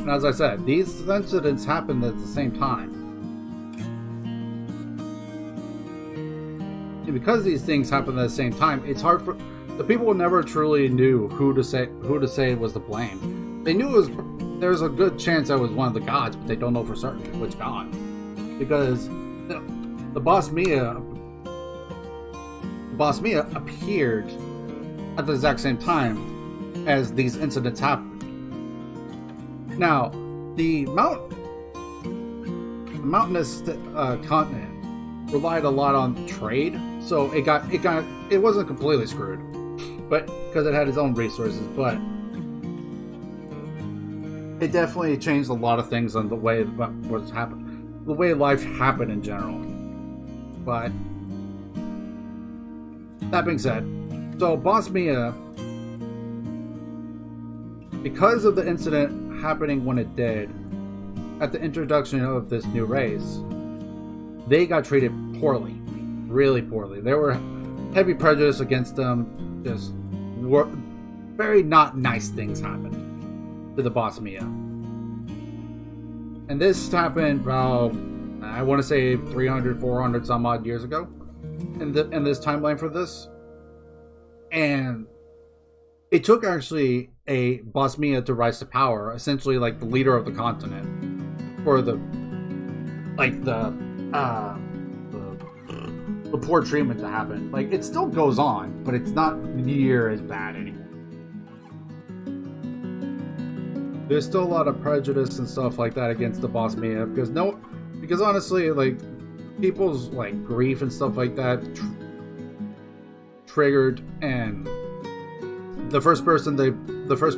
And as I said, these incidents happened at the same time. And because these things happened at the same time, it's hard for the people never truly knew who to say was to blame. They knew there was a good chance that was one of the gods, but they don't know for certain which god. Because the Bosmia appeared at the exact same time as these incidents happened. Now, the mountainous continent relied a lot on trade, so it wasn't completely screwed, but because it had its own resources, but it definitely changed a lot of things on the way the way life happened in general. But that being said, so Bosmia, because of the incident happening when it did, at the introduction of this new race, they got treated poorly, really poorly. There were heavy prejudice against them. Just very not nice things happened to the Bosmia. And this happened about, I want to say 300, 400 some odd years ago in this timeline for this. And it took actually a Bosmia to rise to power, essentially like the leader of the continent, for the poor treatment to happen. Like, it still goes on, but it's not near as bad anymore. There's still a lot of prejudice and stuff like that against the Bosmia, because honestly, like, people's like grief and stuff like that triggered, and the first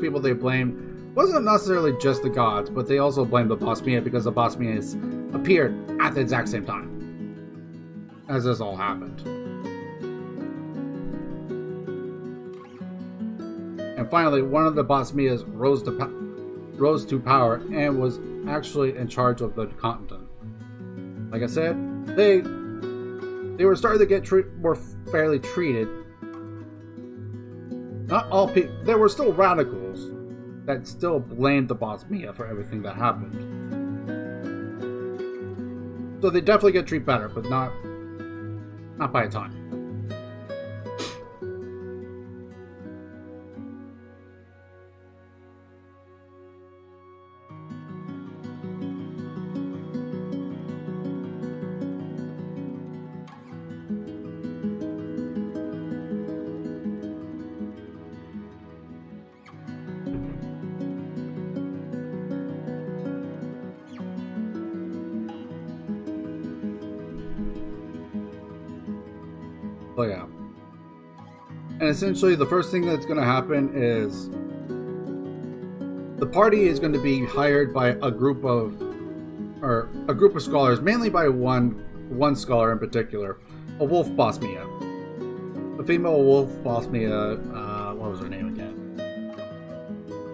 people they blamed wasn't necessarily just the gods, but they also blamed the Boss Mia because the Boss Mias appeared at the exact same time as this all happened. And finally, one of the Boss Mias rose to power and was actually in charge of the continent. Like I said, they were starting to get more fairly treated. Not all people. There were still radicals that still blamed the Boss Mia for everything that happened. So they definitely get treated better, but not by a ton. Oh yeah. And essentially the first thing that's going to happen is the party is going to be hired by a group of scholars, mainly by one scholar in particular, a wolf Boss Mia. A female wolf Boss Mia, what was her name again?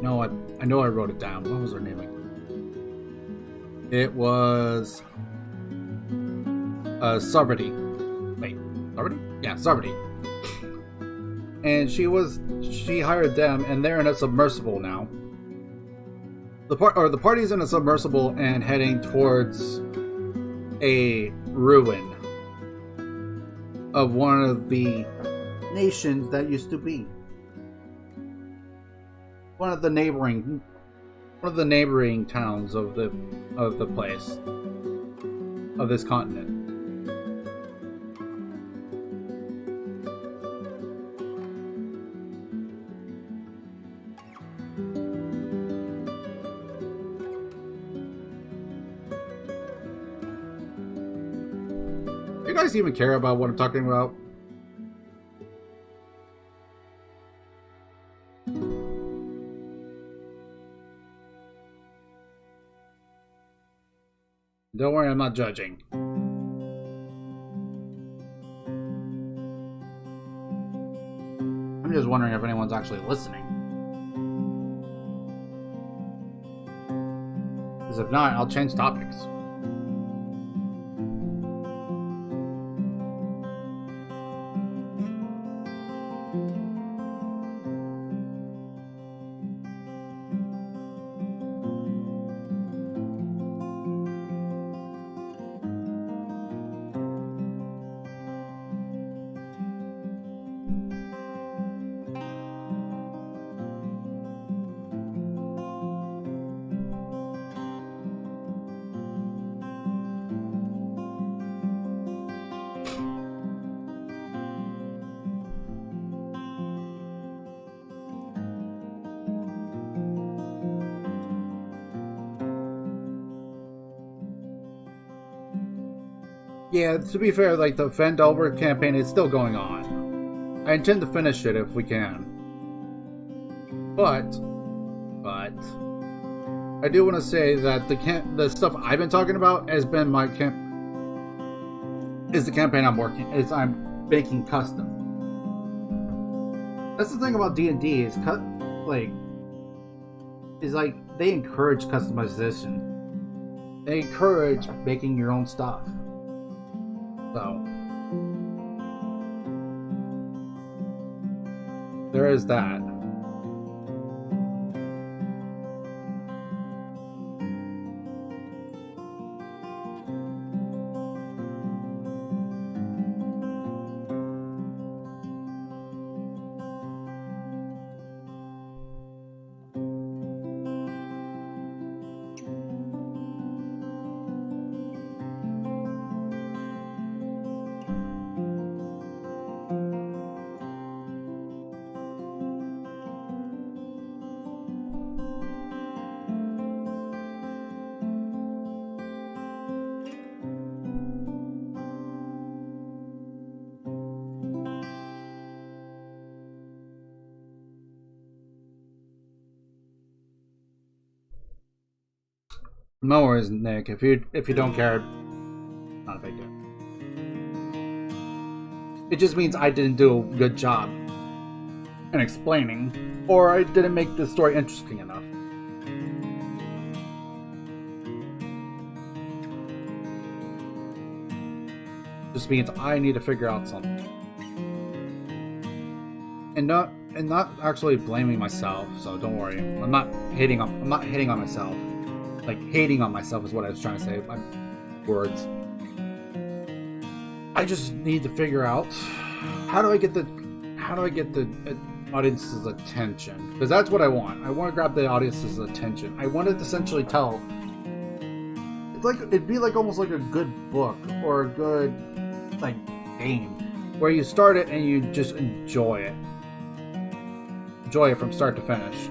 No, I know I wrote it down. What was her name again? It was Sarvati. Wait, Sarvati? Yeah, Sarvati. And she hired them, and they're in a submersible now. The party's in a submersible and heading towards a ruin of one of the nations that used to be one of the neighboring towns of the place, of this continent. Do you guys even care about what I'm talking about? Don't worry, I'm not judging. I'm just wondering if anyone's actually listening. Because if not, I'll change topics. Yeah, to be fair, like, the Vendelver campaign is still going on. I intend to finish it if we can. But I do want to say that the stuff I've been talking about has been is the campaign I'm making custom. That's the thing about D&D is they encourage customization. They encourage making your own stuff. So there is that. No worries, Nick. If you don't care, not a big deal. It just means I didn't do a good job in explaining, or I didn't make the story interesting enough. Just means I need to figure out something, and not actually blaming myself. So don't worry. I'm not hating on myself. Like, hating on myself is what I was trying to say. My words. I just need to figure out how do I get the audience's attention, because that's what I want. I want to grab the audience's attention. I want to essentially tell. It'd be like almost like a good book or a good like game where you start it and you just enjoy it from start to finish.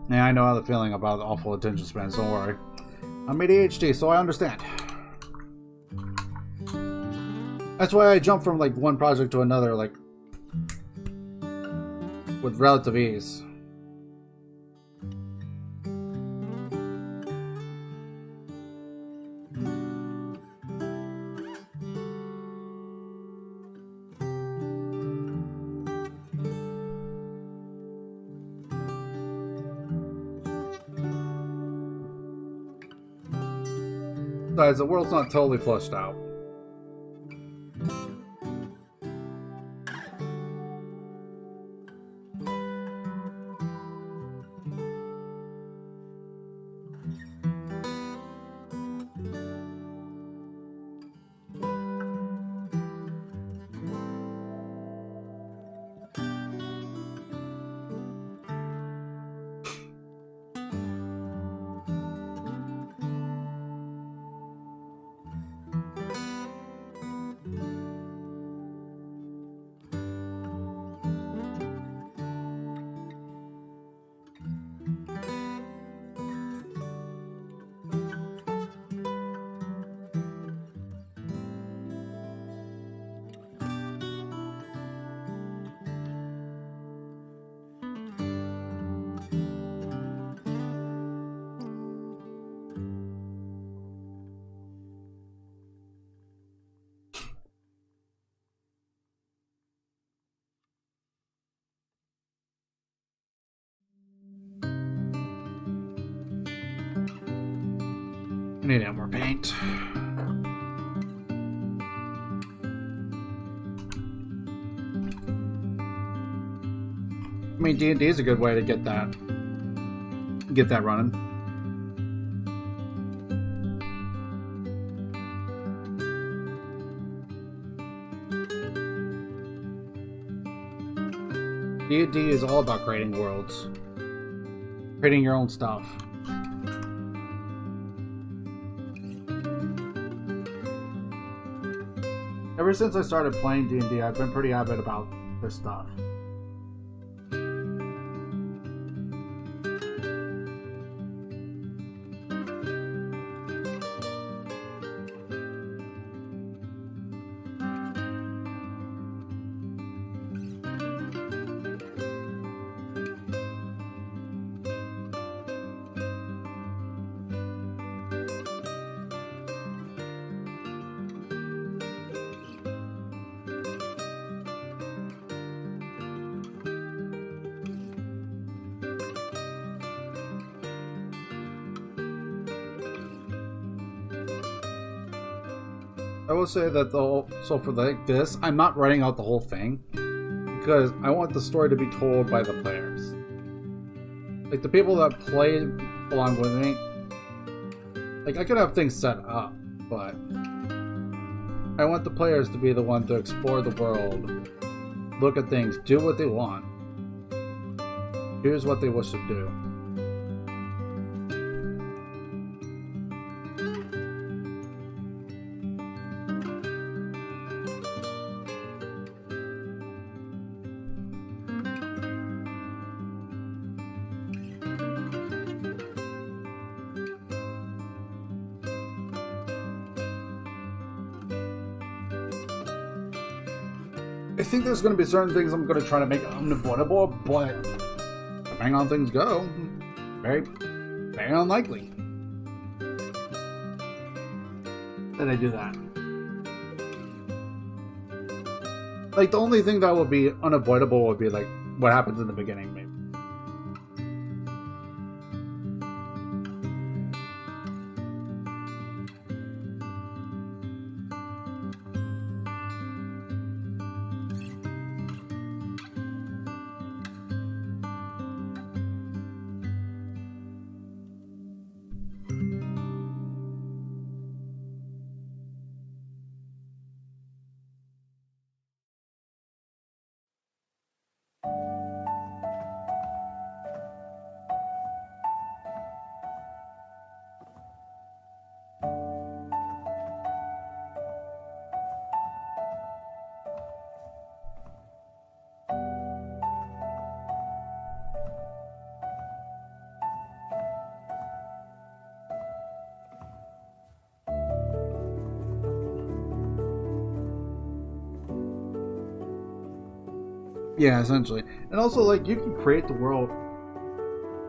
Yeah, I know how the feeling about awful attention spans, don't worry. I'm ADHD, so I understand. That's why I jump from like one project to another, like with relative ease. Besides, the world's not totally flushed out. I need more paint. I mean, D&D is a good way to get that running. D&D is all about creating worlds, creating your own stuff. Ever since I started playing D&D, I've been pretty avid about this stuff. I will say that so for like this, I'm not writing out the whole thing because I want the story to be told by the players. Like the people that play along with me. Like I could have things set up, but I want the players to be the one to explore the world, look at things, do what they want. Here's what they wish to do. I think there's going to be certain things I'm going to try to make unavoidable, but depending on things go, very, very unlikely that I do that. Like the only thing that would be unavoidable would be like what happens in the beginning, maybe. Yeah, essentially. And also, like, you can create the world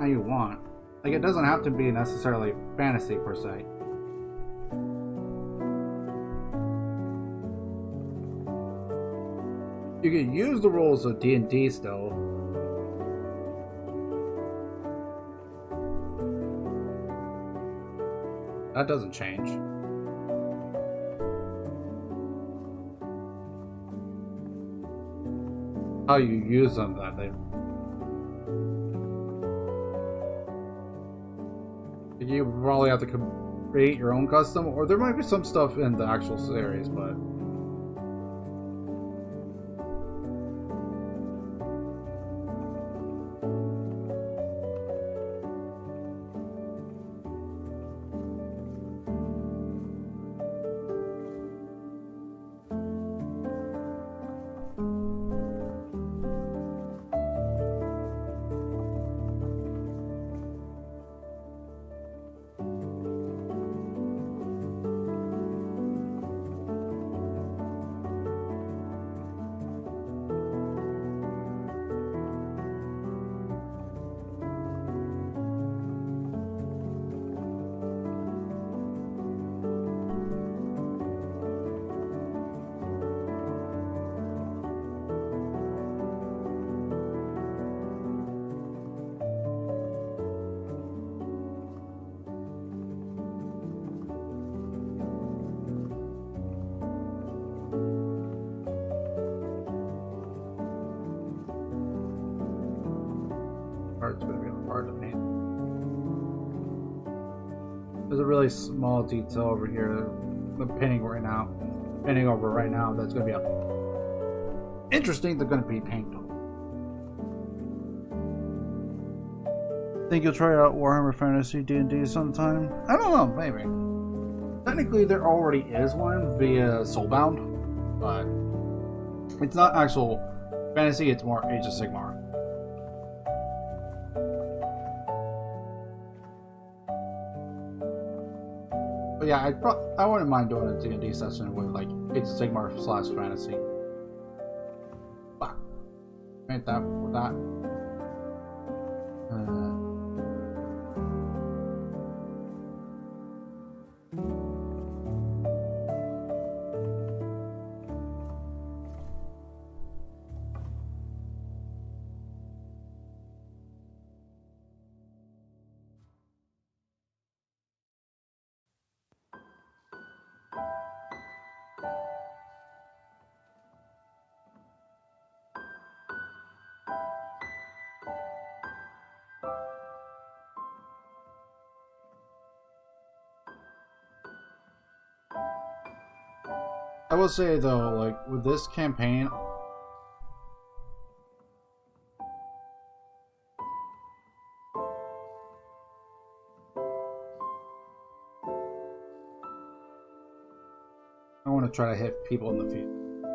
how you want. Like, it doesn't have to be necessarily fantasy, per se. You can use the rules of D&D still. That doesn't change. How you use them, that they... You probably have to create your own custom, or there might be some stuff in the actual series, but... It's going to be hard to paint. There's a really small detail over here. I'm painting over right now. That's going to be interesting. They're going to be painted. Think you'll try out Warhammer Fantasy D&D sometime? I don't know, maybe. Technically, there already is one via Soulbound, but it's not actual fantasy. It's more Age of Sigmar. But yeah, I wouldn't mind doing a D&D session with like Age of Sigmar / fantasy. But paint that with that. I will say though, like with this campaign, I want to try to hit people in the feet.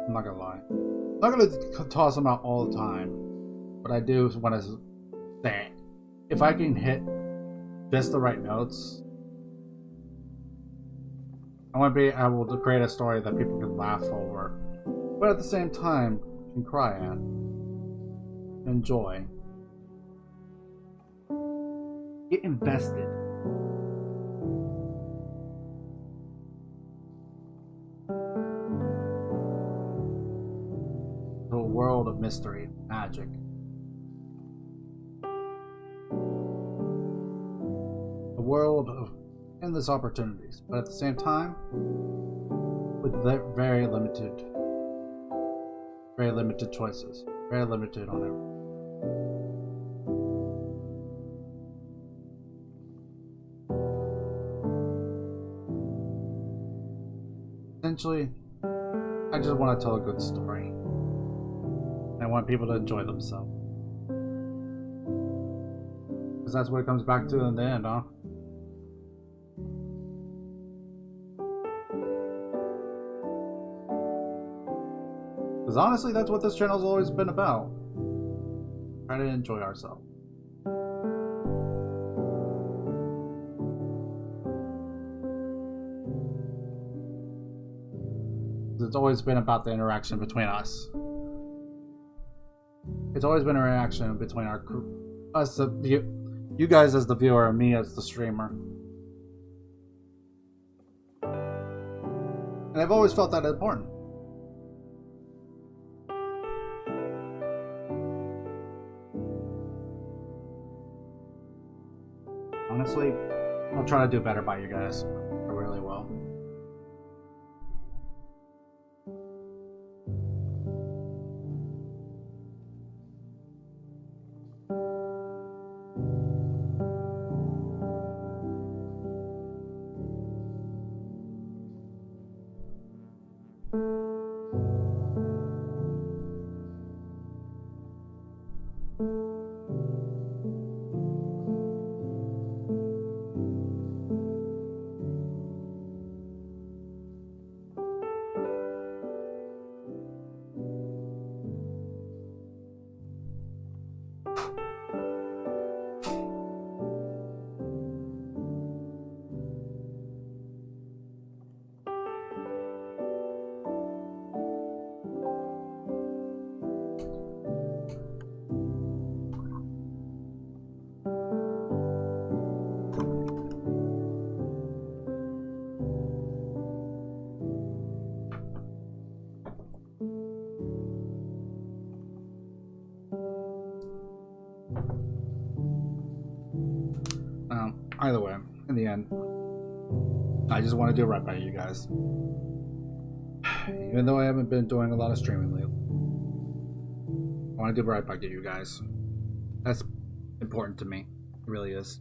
I'm not gonna lie. I'm not gonna toss them out all the time, but I do want to say, if I can hit just the right notes, I want to be able to create a story that people can laugh over, but at the same time can cry at, enjoy, get invested. To a world of mystery, magic. A world of endless opportunities, but at the same time, with very limited choices, very limited on everything. Essentially, I just want to tell a good story. I want people to enjoy themselves. Because that's what it comes back to in the end, huh? Because honestly, that's what this channel's always been about. Trying to enjoy ourselves. It's always been about the interaction between us. It's always been an interaction between us, you guys as the viewer, and me as the streamer. And I've always felt that important. Honestly, I'll try to do better by you guys. I really will. Either way, in the end, I just want to do right by you guys. Even though I haven't been doing a lot of streaming lately, I want to do right by you guys. That's important to me. It really is.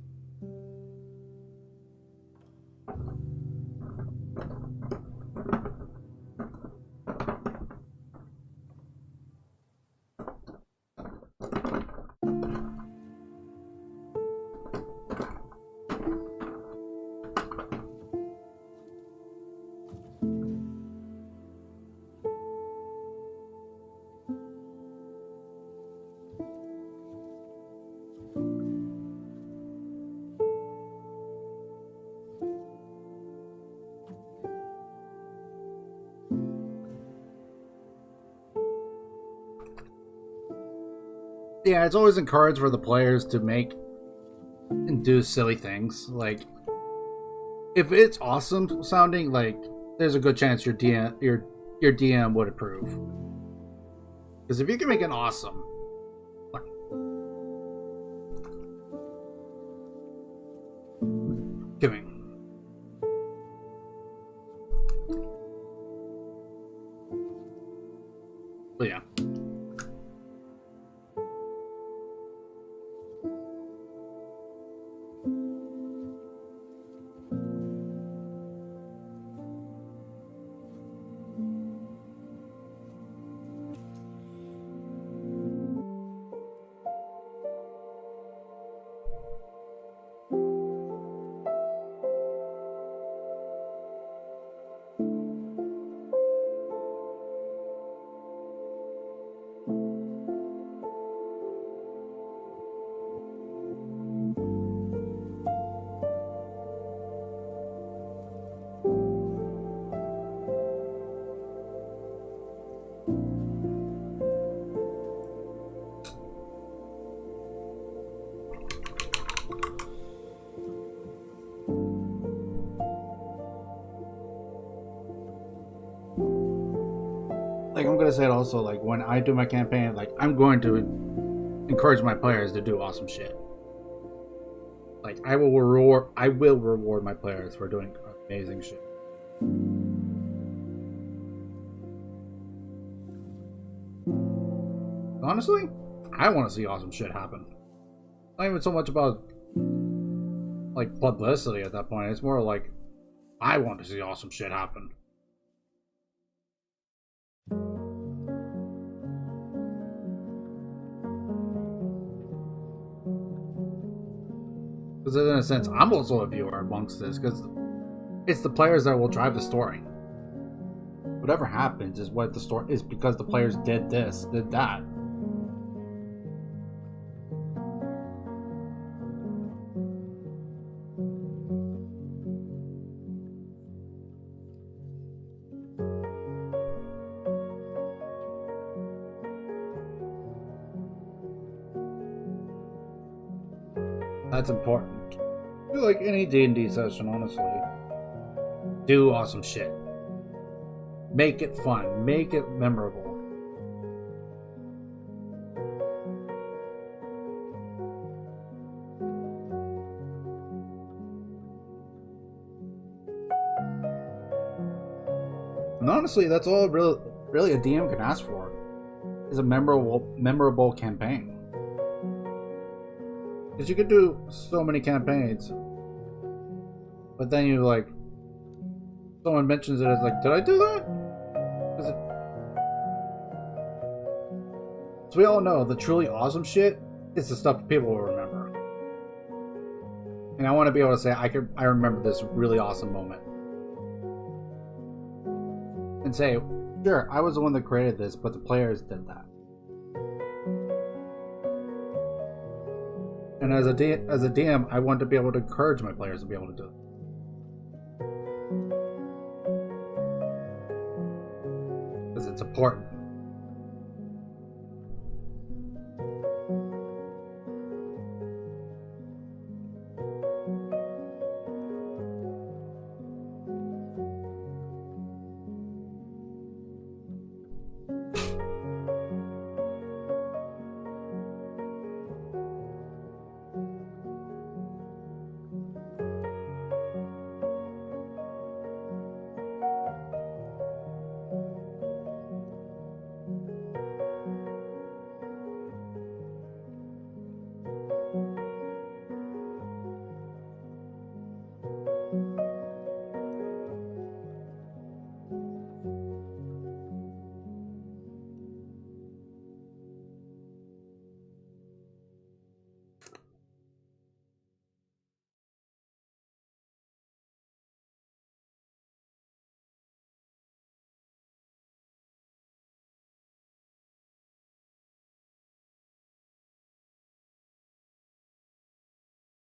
Yeah, it's always encouraged for the players to make and do silly things. Like, if it's awesome sounding, like, there's a good chance your DM would approve. Because if you can make it awesome, like, giving. But yeah. I'm gonna say it also, like, when I do my campaign, like, I'm going to encourage my players to do awesome shit. Like, I will reward my players for doing amazing shit. Honestly, I want to see awesome shit happen. Not even so much about, like, publicity at that point. It's more like, I want to see awesome shit happen. Because in a sense, I'm also a viewer amongst this, because it's the players that will drive the story. Whatever happens is what the story is, because the players did this, did that. That's important. I feel like any D&D session, honestly. Do awesome shit. Make it fun. Make it memorable. And honestly, that's all really a DM can ask for. Is a memorable campaign. Because you could do so many campaigns, but then you like, someone mentions it as like, did I do that? So we all know the truly awesome shit is the stuff people will remember. And I want to be able to say, I remember this really awesome moment. And say, sure, I was the one that created this, but the players did that. And as a DM, I want to be able to encourage my players to be able to do it. Because it's important.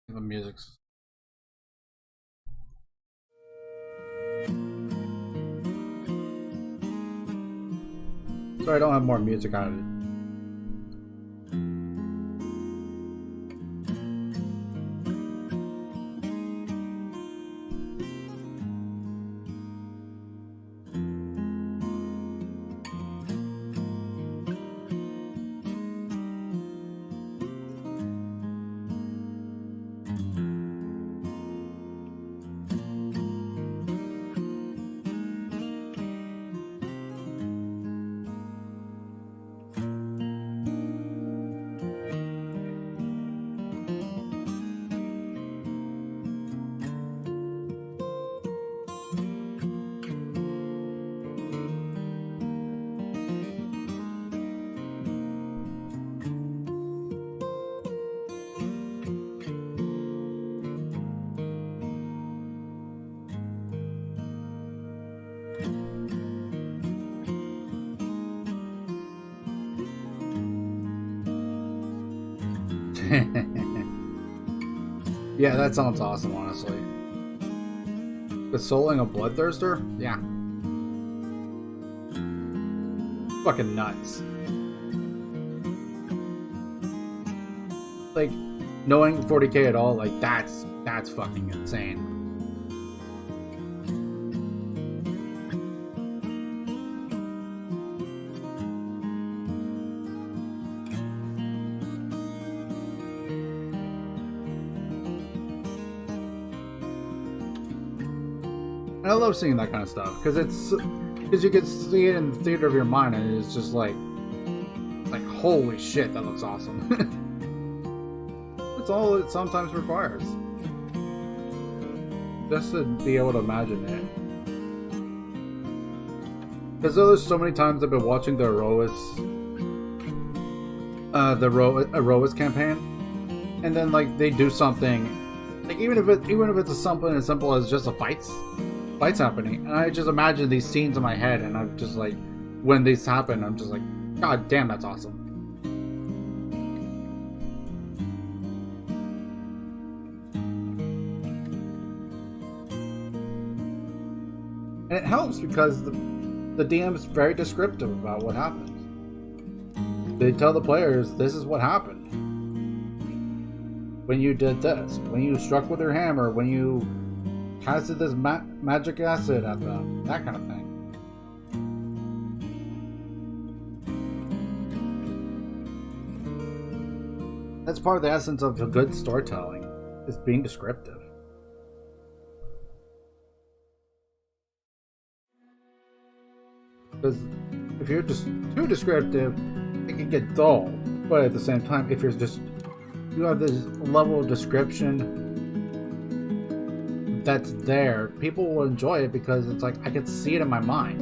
The music's... Sorry, I don't have more music out of it. Yeah, that sounds awesome, honestly. The souling a bloodthirster? Yeah. Fucking nuts. Like, knowing 40k at all, like, that's fucking insane. And I love seeing that kind of stuff because you can see it in the theater of your mind, and it's just like holy shit, that looks awesome. That's all it sometimes requires, just to be able to imagine it. Because there's so many times I've been watching the AoS campaign, and then like they do something, like even if it's something as simple as just a fights happening, and I just imagine these scenes in my head, and I'm just like, when these happen, I'm just like, god damn, that's awesome. And it helps because the DM is very descriptive about what happens. They tell the players, this is what happened when you did this, when you struck with your hammer, when you casted this magic acid at them, that kind of thing. That's part of the essence of a good storytelling, is being descriptive. Because if you're just too descriptive, it can get dull. But at the same time, if you have this level of description that's there, people will enjoy it because it's like I can see it in my mind.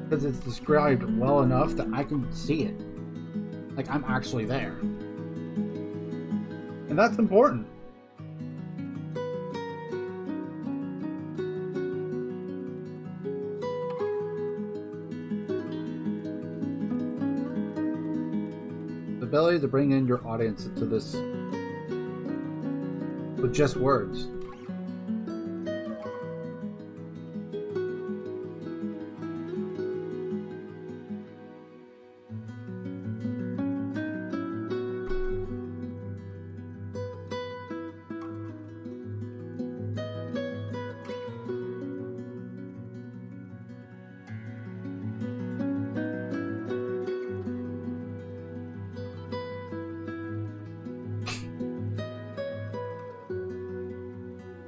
Because it's described well enough that I can see it. Like I'm actually there. And that's important. Ability to bring in your audience into this with just words.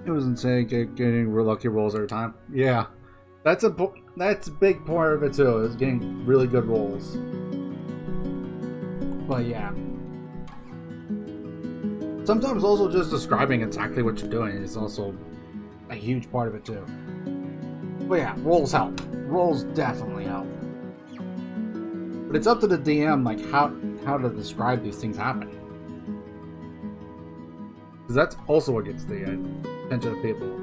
It was insane getting lucky rolls every time. Yeah, that's a big part of it too. Is getting really good rolls. But yeah, sometimes also just describing exactly what you're doing is also a huge part of it too. But yeah, rolls help. Rolls definitely help. But it's up to the DM, like how to describe these things happening. Because that's also what gets the attention of people.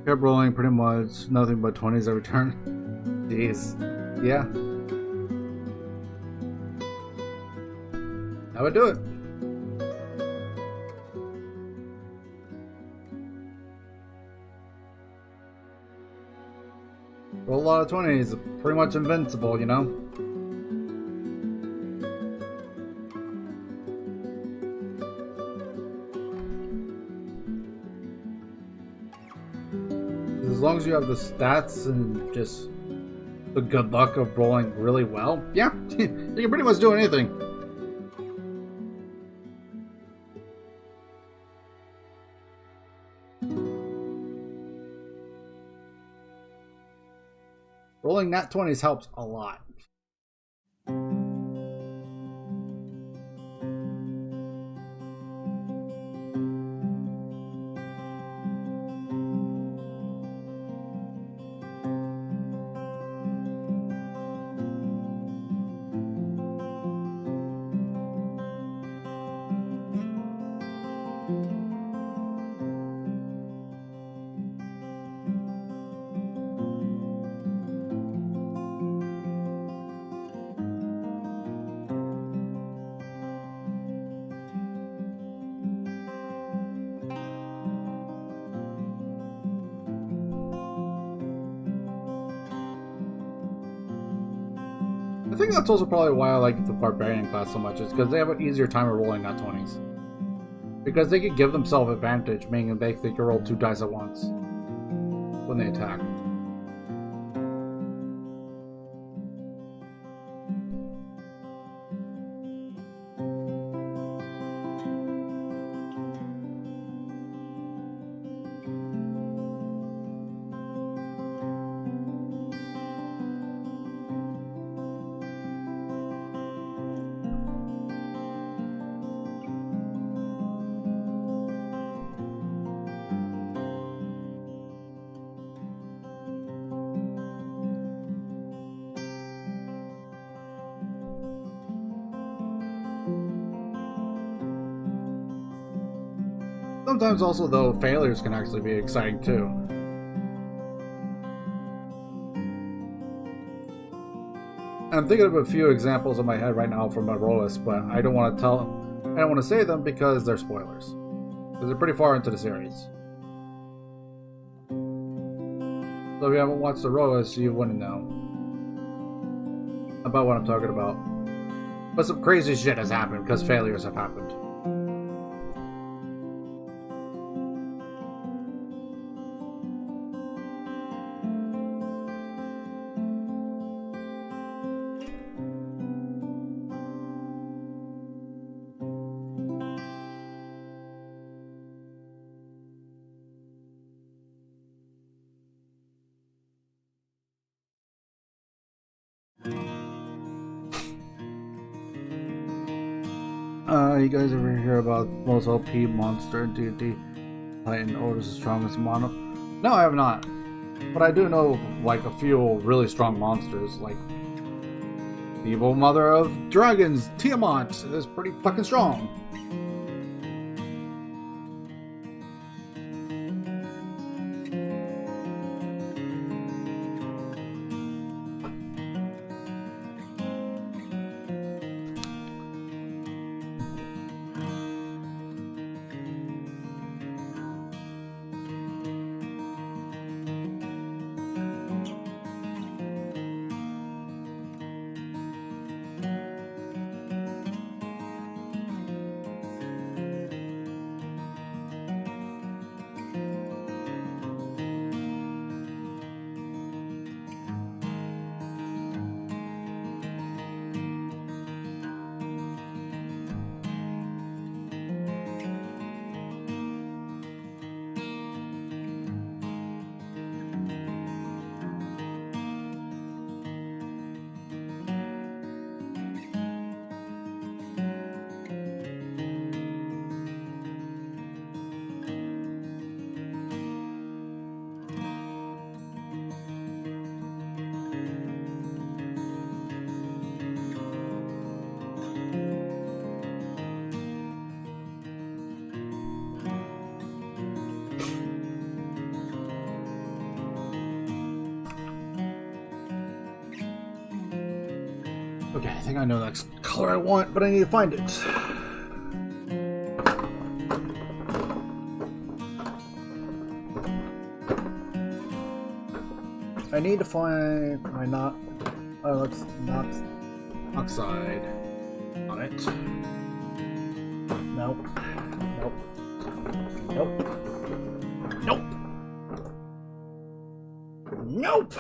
Kept rolling pretty much nothing but 20s every turn. Jeez. Yeah. That would do it. Roll a lot of 20s, pretty much invincible, you know? As long as you have the stats and just the good luck of rolling really well, yeah, you can pretty much do anything. Rolling nat 20s helps a lot. I think that's also probably why I like the Barbarian class so much, is because they have an easier time of rolling nat 20s. Because they can give themselves advantage, meaning they can roll 2 dice at once when they attack. Sometimes also, though, failures can actually be exciting too. I'm thinking of a few examples in my head right now from my roll list, but I don't want to say them because they're spoilers. Because they're pretty far into the series. So if you haven't watched the roll list, you wouldn't know about what I'm talking about. But some crazy shit has happened because failures have happened. You guys ever hear about most OP monster in D&D? Titan Otis' strongest mono? No, I have not. But I do know like a few really strong monsters, like the evil mother of dragons, Tiamat, is pretty fucking strong. Okay, I think I know the next color I want, but I need to find it. I need to find my not oxide on it. Nope. Nope. Nope. Nope. Nope.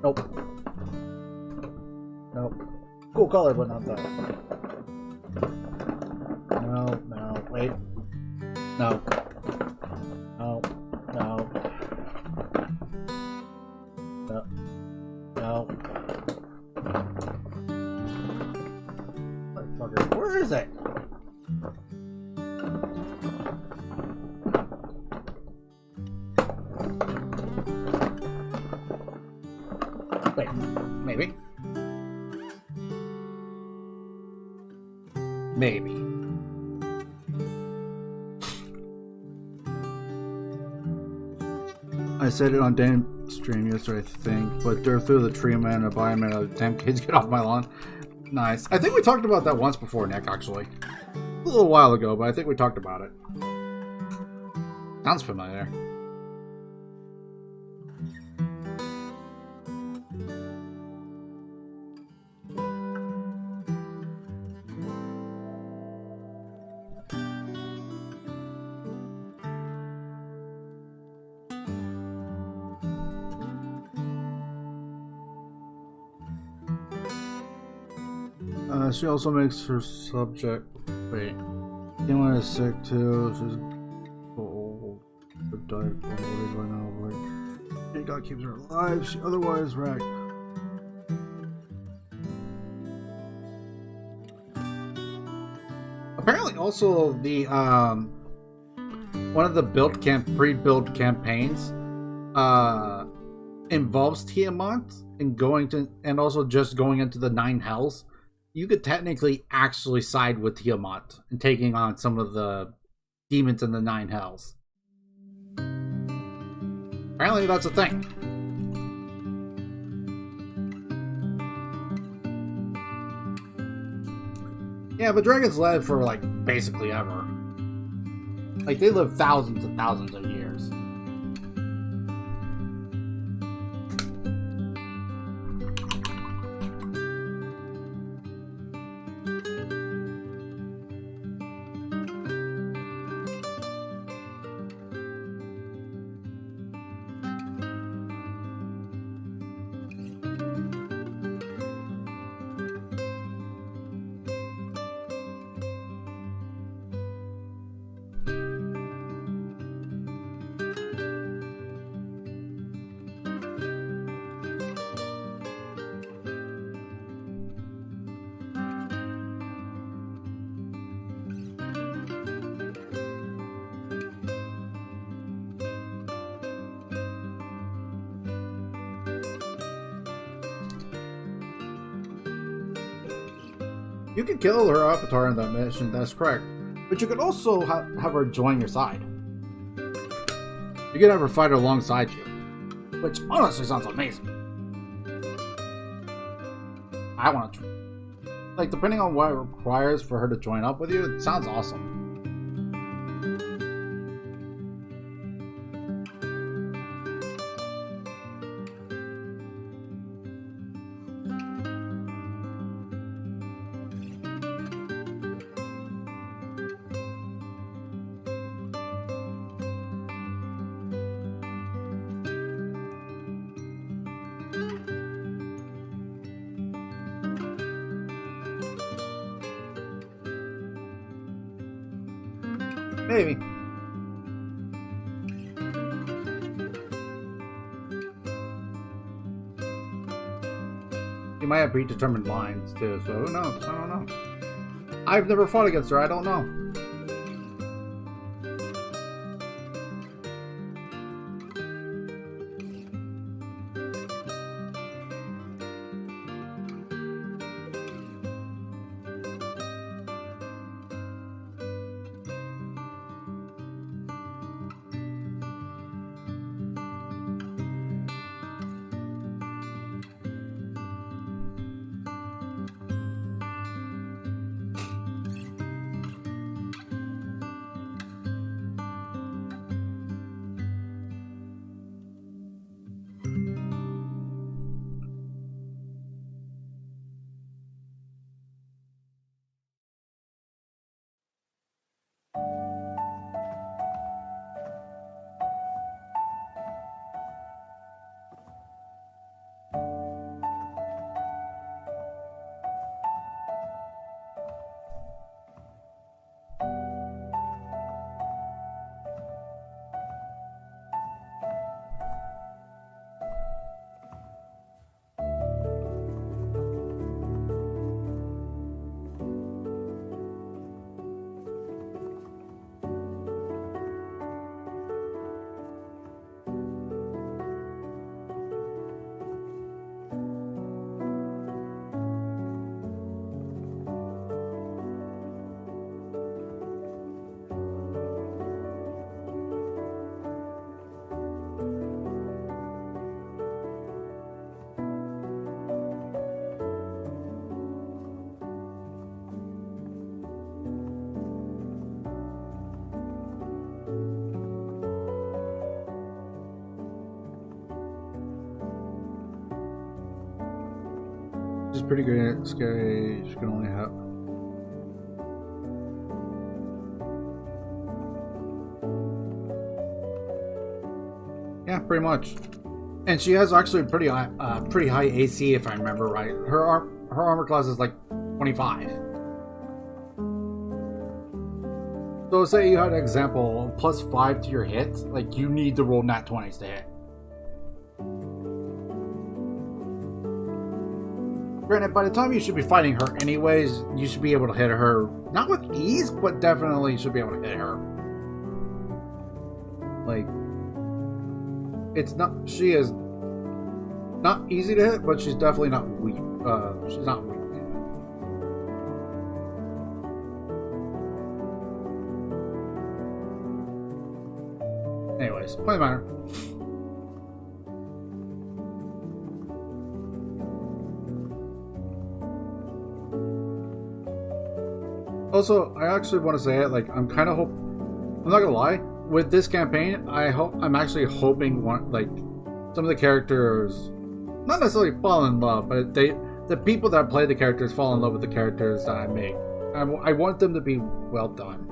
Nope. Nope. Cool color, but not that. No, no, wait. No. No. No. No. No. Motherfucker, where is it? Wait, maybe. Maybe. I said it on Dan stream yesterday, I think, but they're through the tree man and buy man of damn kids get off my lawn. Nice. I think we talked about that once before, Nick, actually. A little while ago, but I think we talked about it. Sounds familiar. She also makes her subject. Wait. Anyone is sick too. She's old. But died by now. Like, God keeps her alive. She otherwise wrecked. Apparently, also the one of the pre-build campaigns involves Tiamat and also just going into the 9 hells. You could technically actually side with Tiamat and taking on some of the demons in the 9 hells. Apparently that's a thing. Yeah, but dragons live for like basically ever. Like they live thousands and thousands of years. You can kill her avatar in that mission, that's correct. But you could also have her join your side. You could have her fight alongside you. Which honestly sounds amazing. I want to. Like, depending on what it requires for her to join up with you, it sounds awesome. Maybe. You might have predetermined lines too, so who knows? I don't know. I've never fought against her, I don't know. She's pretty good, scary. She can only have. Yeah, pretty much. And she has actually pretty high AC if I remember right. Her armor class is like 25. So say you had an example +5 to your hit, like you need to roll nat 20s to hit. Granted, by the time you should be fighting her anyways, you should be able to hit her, not with ease, but definitely you should be able to hit her. Like, it's not, she is not easy to hit, but she's definitely not weak. She's not weak. Anyways, point of matter. Also, I actually want to say it, like, I'm kind of I'm not gonna lie, with this campaign, I'm actually hoping like, some of the characters, not necessarily fall in love, but the people that play the characters fall in love with the characters that I make. I want them to be well done.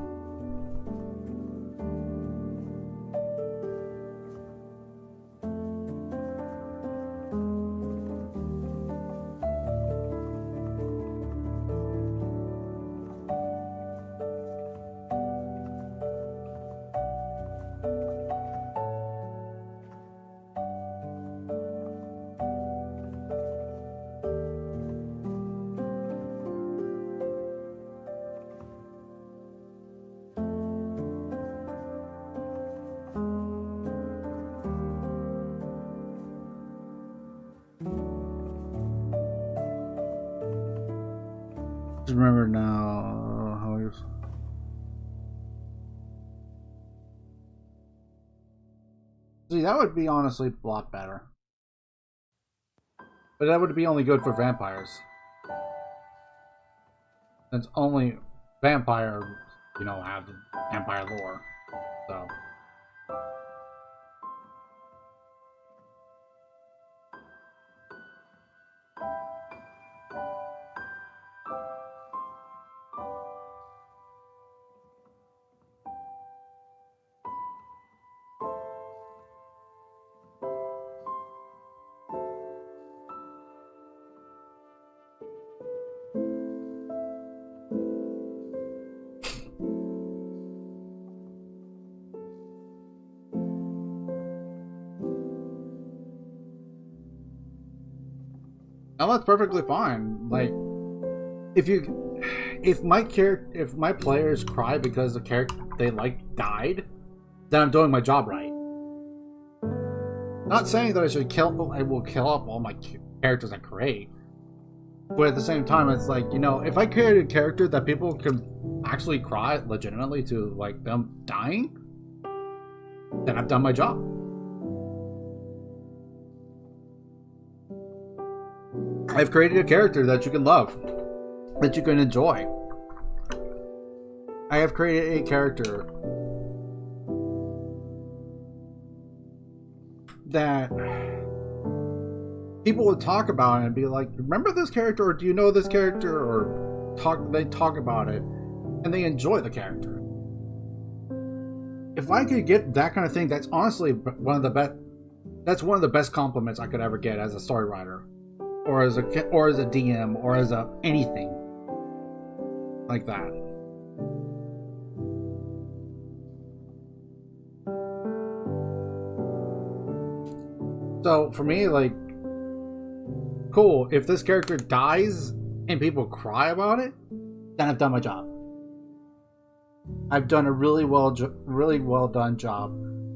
Just remember now how he was. See, that would be honestly a lot better. But that would be only good for vampires. Since only vampires, have the vampire lore. So. Now that's perfectly fine. Like, if my players cry because the character they like died, then I'm doing my job right. Not saying that I will kill off all my characters I create, but at the same time, it's like, if I create a character that people can actually cry legitimately to, like, them dying, then I've done my job. I've created a character that you can love, that you can enjoy. I have created a character that people would talk about it and be like, remember this character, or do you know this character, or they talk about it and they enjoy the character. If I could get that kind of thing, that's honestly one of the best compliments I could ever get as a story writer, or as a DM, or as anything like that. So for me, like, cool, if this character dies and people cry about it, then I've done my job. I've done a really well done job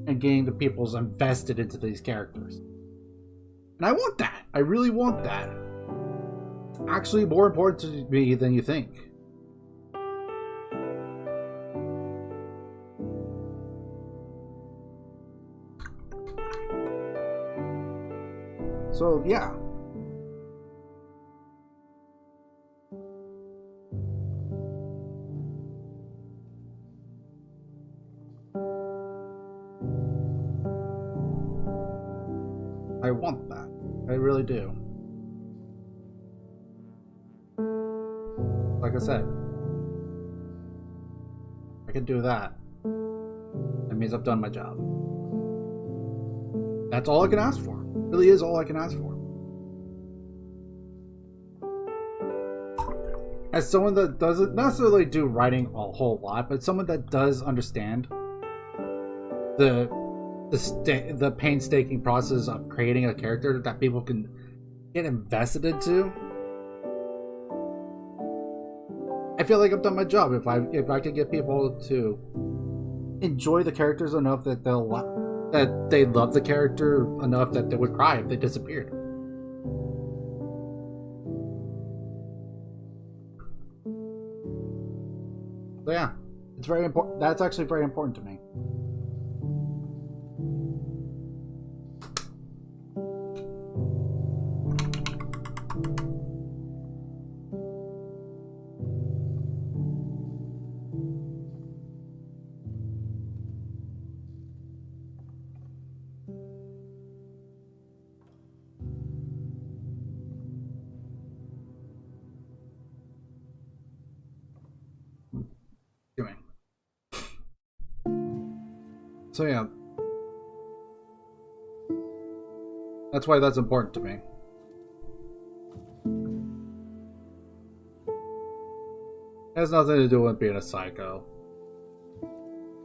in getting the people's invested into these characters. And I want that. I really want that. It's actually more important to me than you think. So, yeah. I want that. I really do. Like I said, I can do that. That means I've done my job. That's all I can ask for. It really is all I can ask for. As someone that doesn't necessarily do writing a whole lot, but someone that does understand the painstaking process of creating a character that people can get invested into, I feel like I've done my job. If I could get people to enjoy the characters enough that they love the character enough that they would cry if they disappeared. So yeah, it's very important. That's actually very important to me. So yeah, that's why that's important to me. It has nothing to do with being a psycho.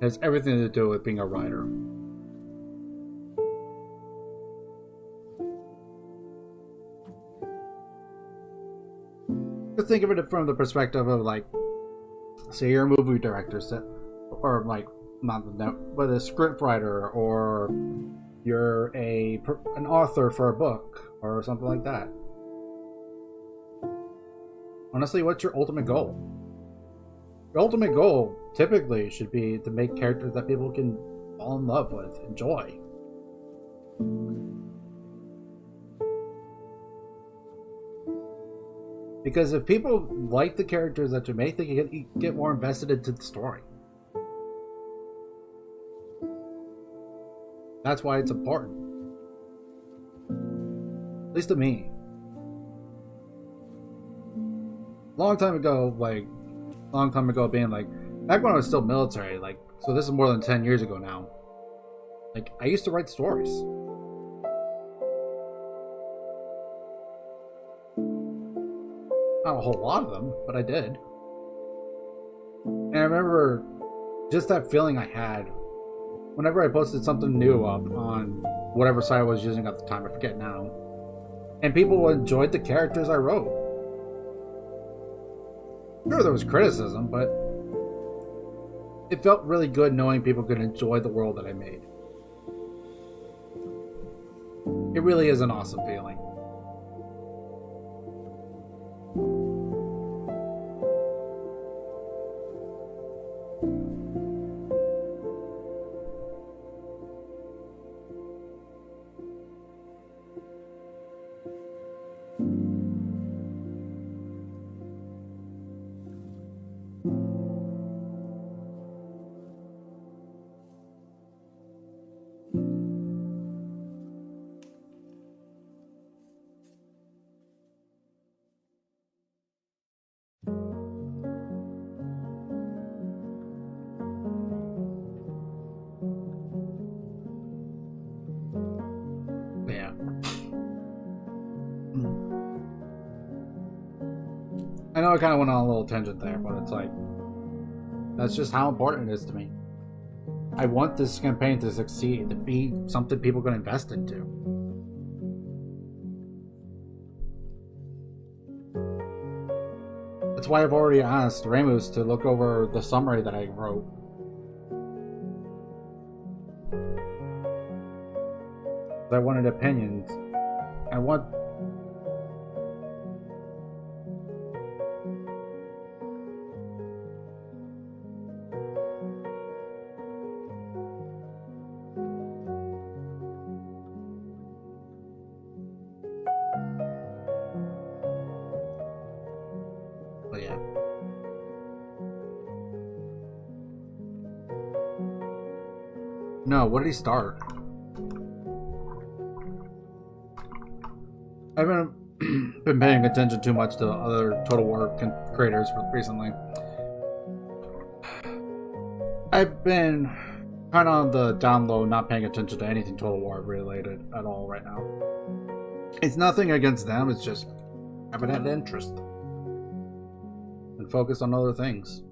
It has everything to do with being a writer. Just think of it from the perspective of, like, say you're a movie director, or like, but a script writer, or you're an author for a book or something like that. Honestly, what's your ultimate goal? Your ultimate goal typically should be to make characters that people can fall in love with, enjoy. Because if people like the characters that you make, they can get more invested into the story. That's why it's important. At least to me. Long time ago, being like, back when I was still military, like, so this is more than 10 years ago now. Like, I used to write stories. Not a whole lot of them, but I did. And I remember just that feeling I had whenever I posted something new up on whatever site I was using at the time, I forget now, and people enjoyed the characters I wrote. Sure, there was criticism, but it felt really good knowing people could enjoy the world that I made. It really is an awesome feeling. I know I kind of went on a little tangent there, but it's like, that's just how important it is to me. I want this campaign to succeed, to be something people can invest into. That's why I've already asked Ramus to look over the summary that I wrote. I wanted opinions. I want... But yeah. No, what did he start? I've been been paying attention too much to other Total War creators recently. I've been kind of on the down low, not paying attention to anything Total War related at all right now. It's nothing against them, it's just I haven't had interest and focus on other things.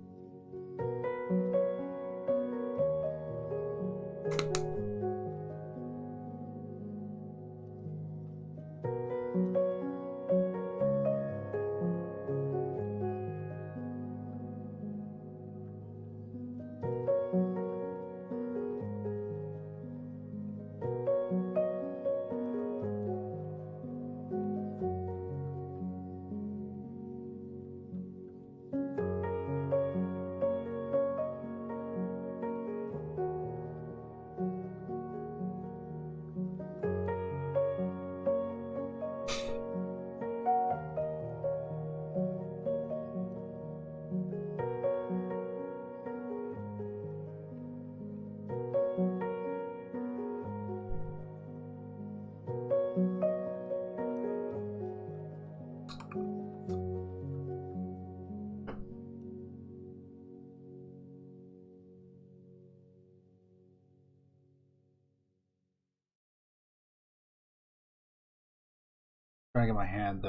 Trying to get my hand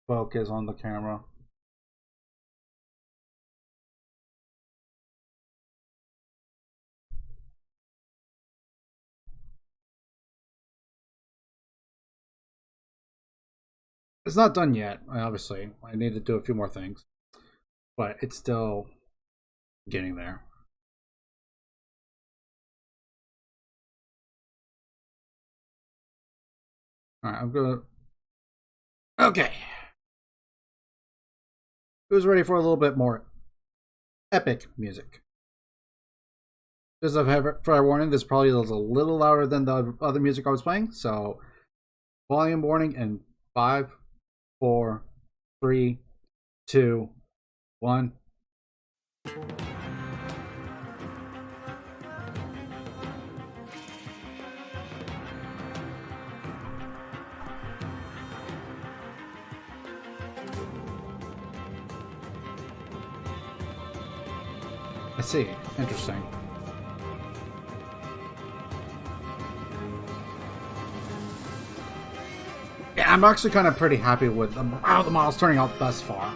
focus on the camera. It's not done yet, obviously. I need to do a few more things, but it's still getting there. Alright, I'm gonna... Okay. Who's ready for a little bit more epic music? Just a fair warning, this probably is a little louder than the other music I was playing, so volume warning in 5, 4, 3, 2, 1. I see. Interesting. Yeah, I'm actually kind of pretty happy with how the model's turning out thus far.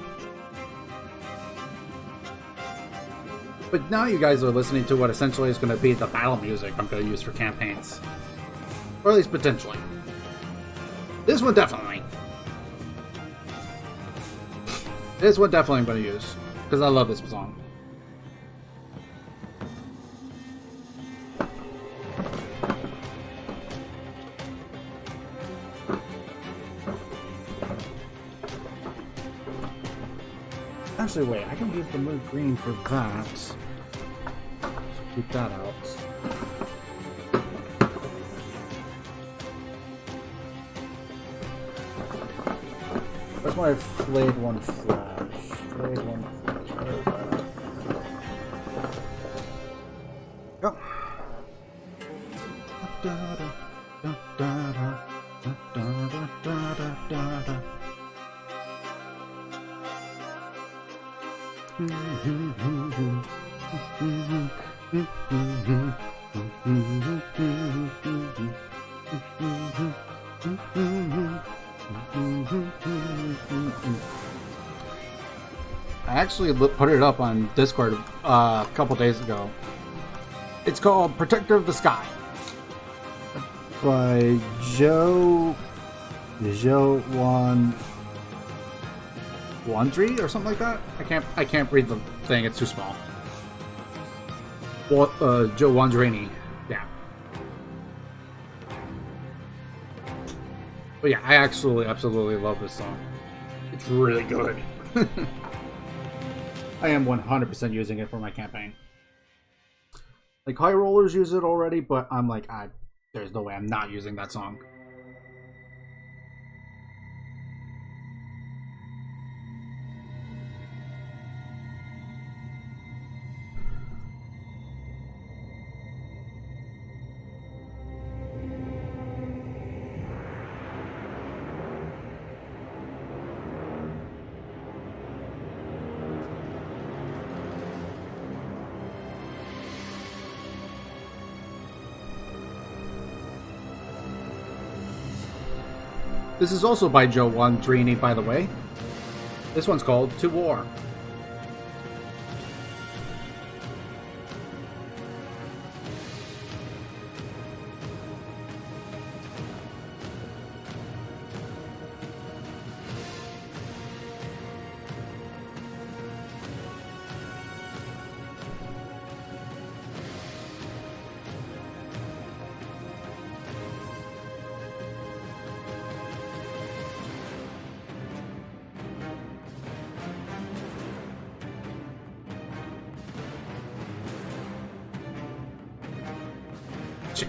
But now you guys are listening to what essentially is going to be the battle music I'm going to use for campaigns. Or at least potentially. This one definitely. This one definitely I'm going to use. Because I love this song. Actually, wait, I can use the mood green for that. So keep that out. Where's my flayed one flash? Flayed one flash. Where is that? Go. I actually put it up on Discord a couple days ago. It's called Protector of the Sky by Joe Wandry or something like that. I can't read the thing, it's too small. Well, Joe Wandrini. Yeah. But yeah, I absolutely love this song. It's really good. I am 100% using it for my campaign. Like, high rollers use it already, but I'm like, there's no way I'm not using that song. This is also by Joe Wandrini, by the way. This one's called To War. Shit.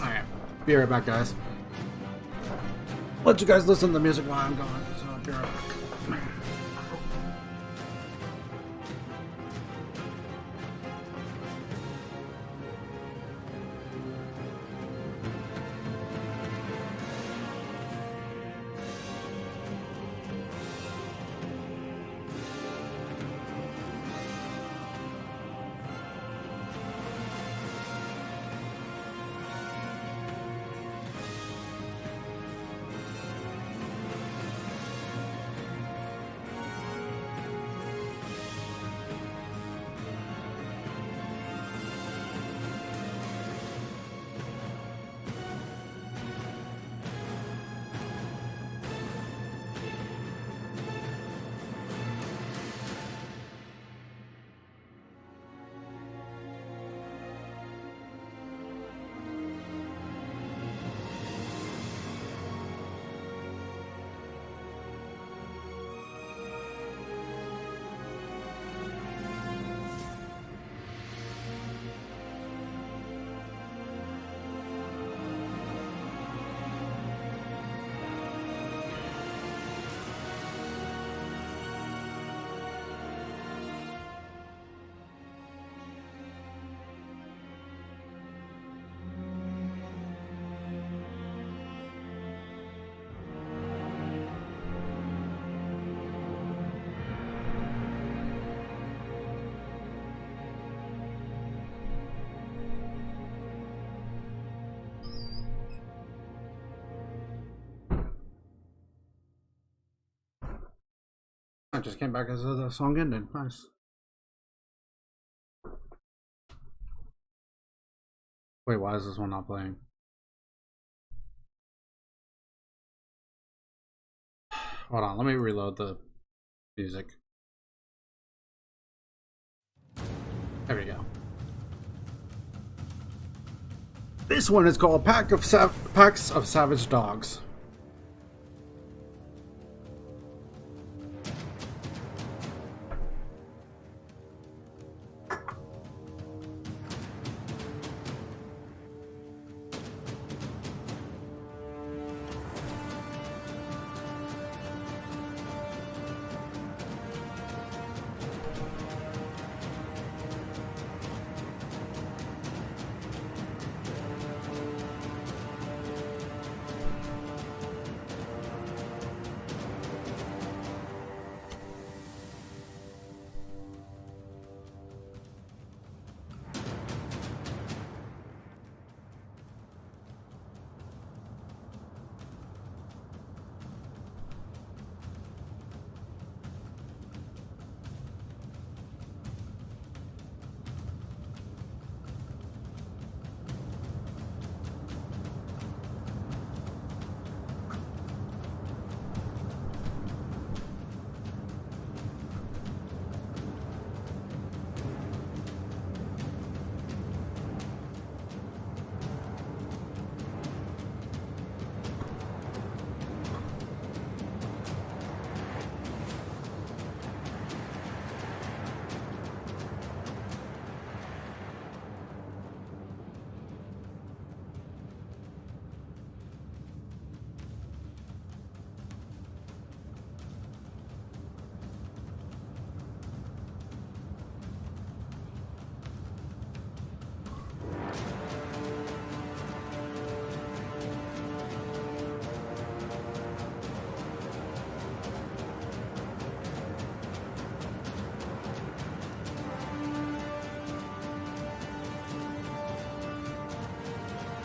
Alright, be right back, guys. Let you guys listen to the music while I'm gone, so I'll be right back. I just came back as the song ended. Nice. Wait, why is this one not playing? Hold on, let me reload the music. There we go. This one is called Packs of Savage Dogs.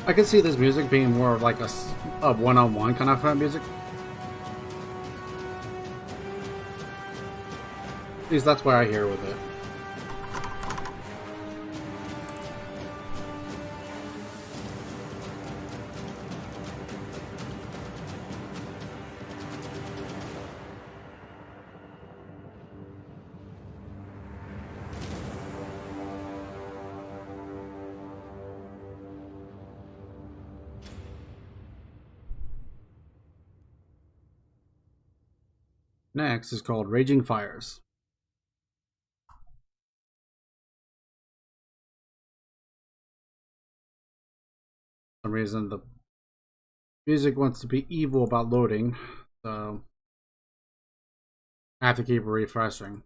I can see this music being more of like a one-on-one kind of music. At least that's what I hear with it. Next is called Raging Fires. For some reason the music wants to be evil about loading, so I have to keep refreshing.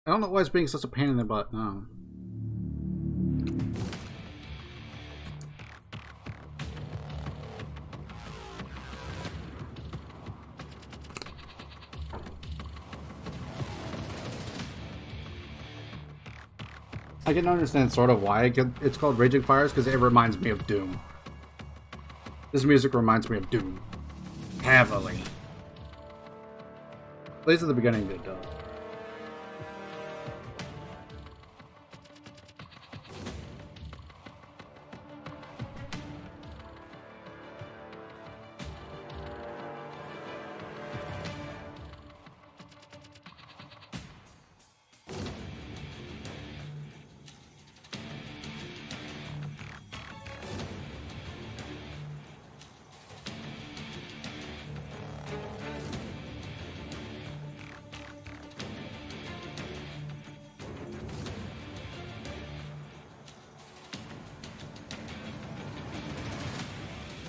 I don't know why it's being such a pain in the butt now. I can understand sort of why it's called Raging Fires, because it reminds me of Doom. This music reminds me of Doom. Heavily. At least at the beginning it does.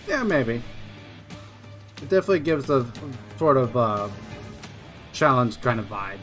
Yeah, maybe. It definitely gives a sort of challenge kind of vibe.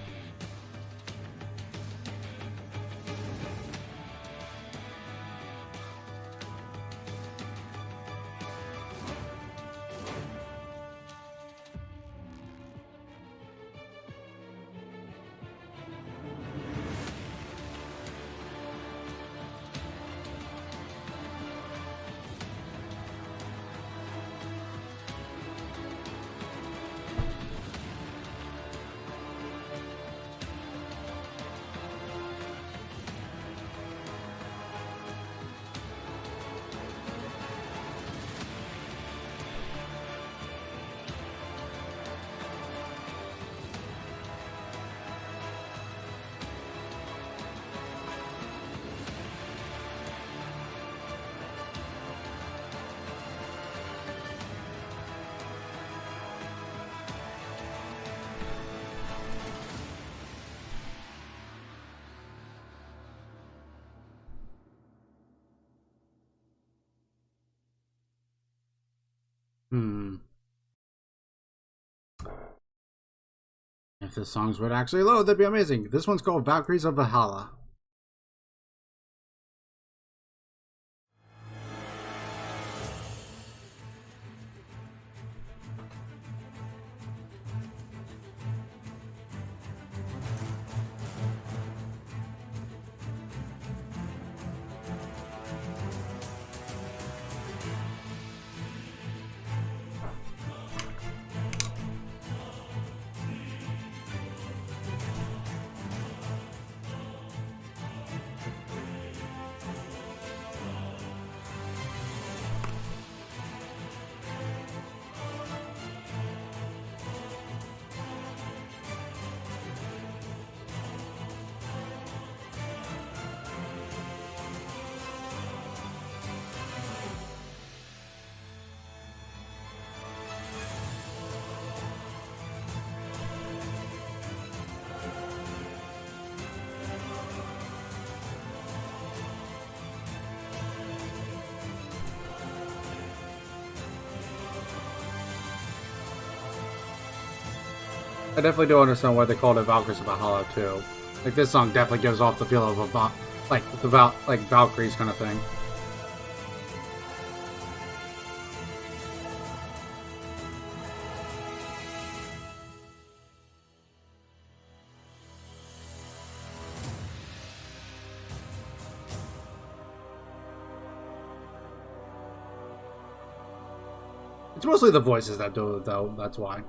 If the songs would actually load, that'd be amazing. This one's called Valkyries of Valhalla. I definitely do understand why they called it Valkyries of Valhalla too. Like this song definitely gives off the feel of a like Valkyries kind of thing. It's mostly the voices that do it, though. That's why.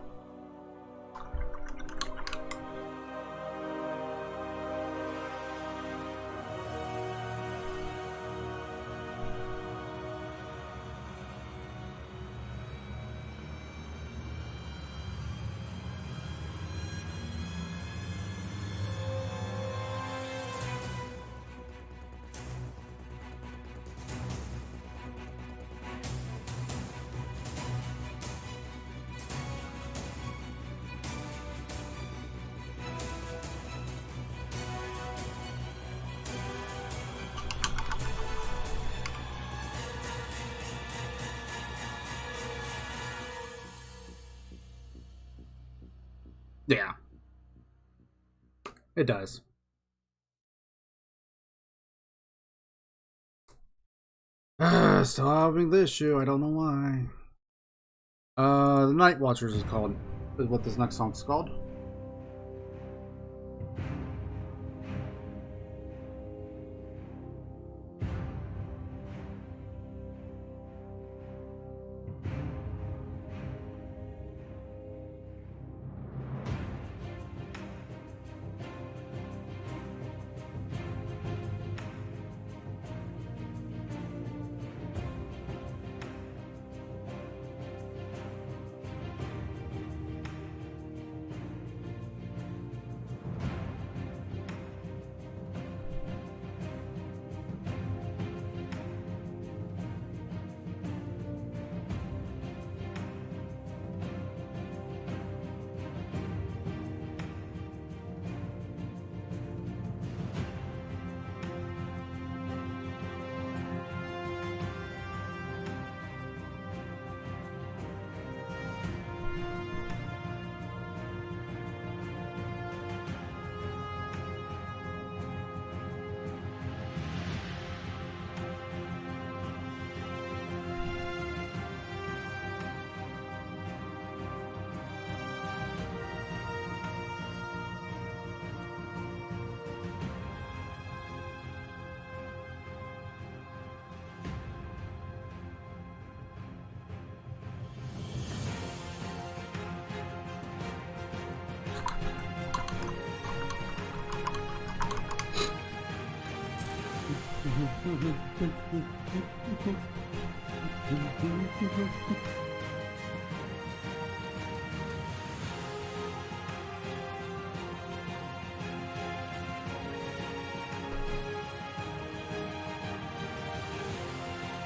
Yeah. It does. Still having this issue. I don't know why. The Night Watchers is what this next song's called.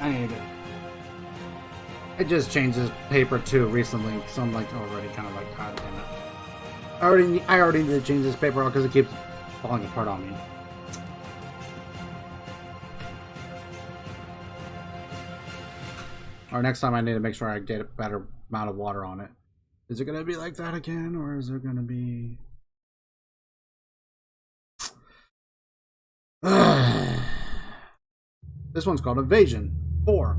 I hate it. It just changed this paper too recently, so I'm like already kind of like, God damn it. I already need to change this paper because it keeps falling apart on me. Or next time I need to make sure I get a better amount of water on it. Is it gonna be like that again, or is it gonna be... This one's called Invasion 4.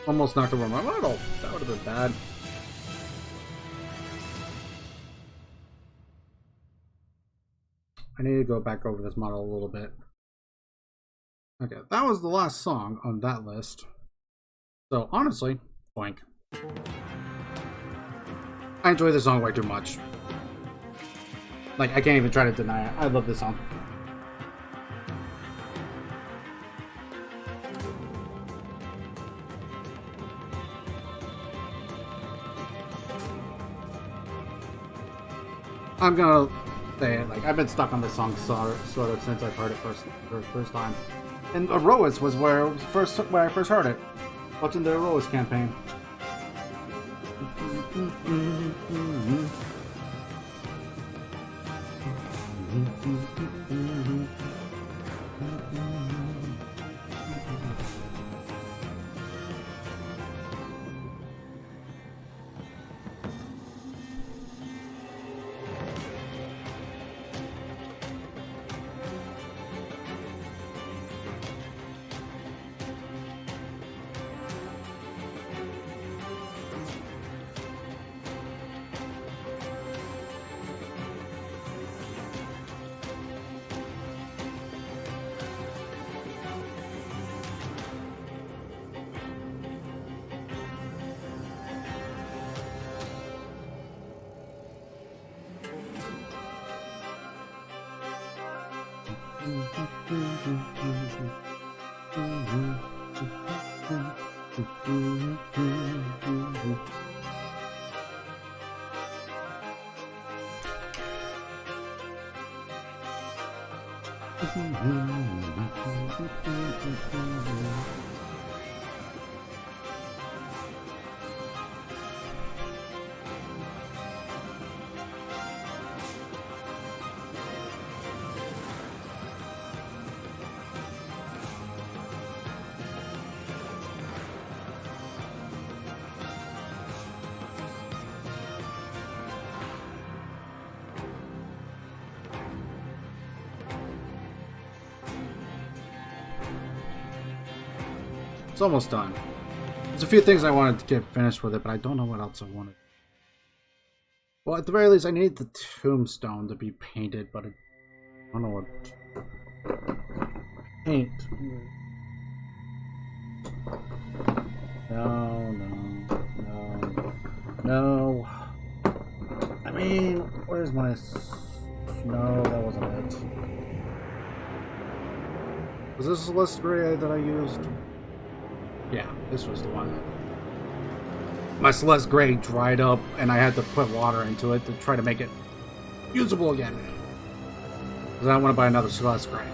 Almost knocked over my model. That would have been bad. I need to go back over this model a little bit. Okay, that was the last song on that list. So honestly, boink. I enjoy this song way too much. Like, I can't even try to deny it. I love this song. I'm gonna say it, like, I've been stuck on this song sort of since I've heard it first time. And AoS was where I first heard it. Watching the AoS campaign. It's almost done. There's a few things I wanted to get finished with it, but I don't know what else I wanted. Well, at the very least, I need the tombstone to be painted, but I don't know what paint. No. I mean, where's my... No, that wasn't it. Was this the list gray that I used? Yeah, this was the one. My Celeste Gray dried up, and I had to put water into it to try to make it usable again. Because I don't want to buy another Celeste Gray.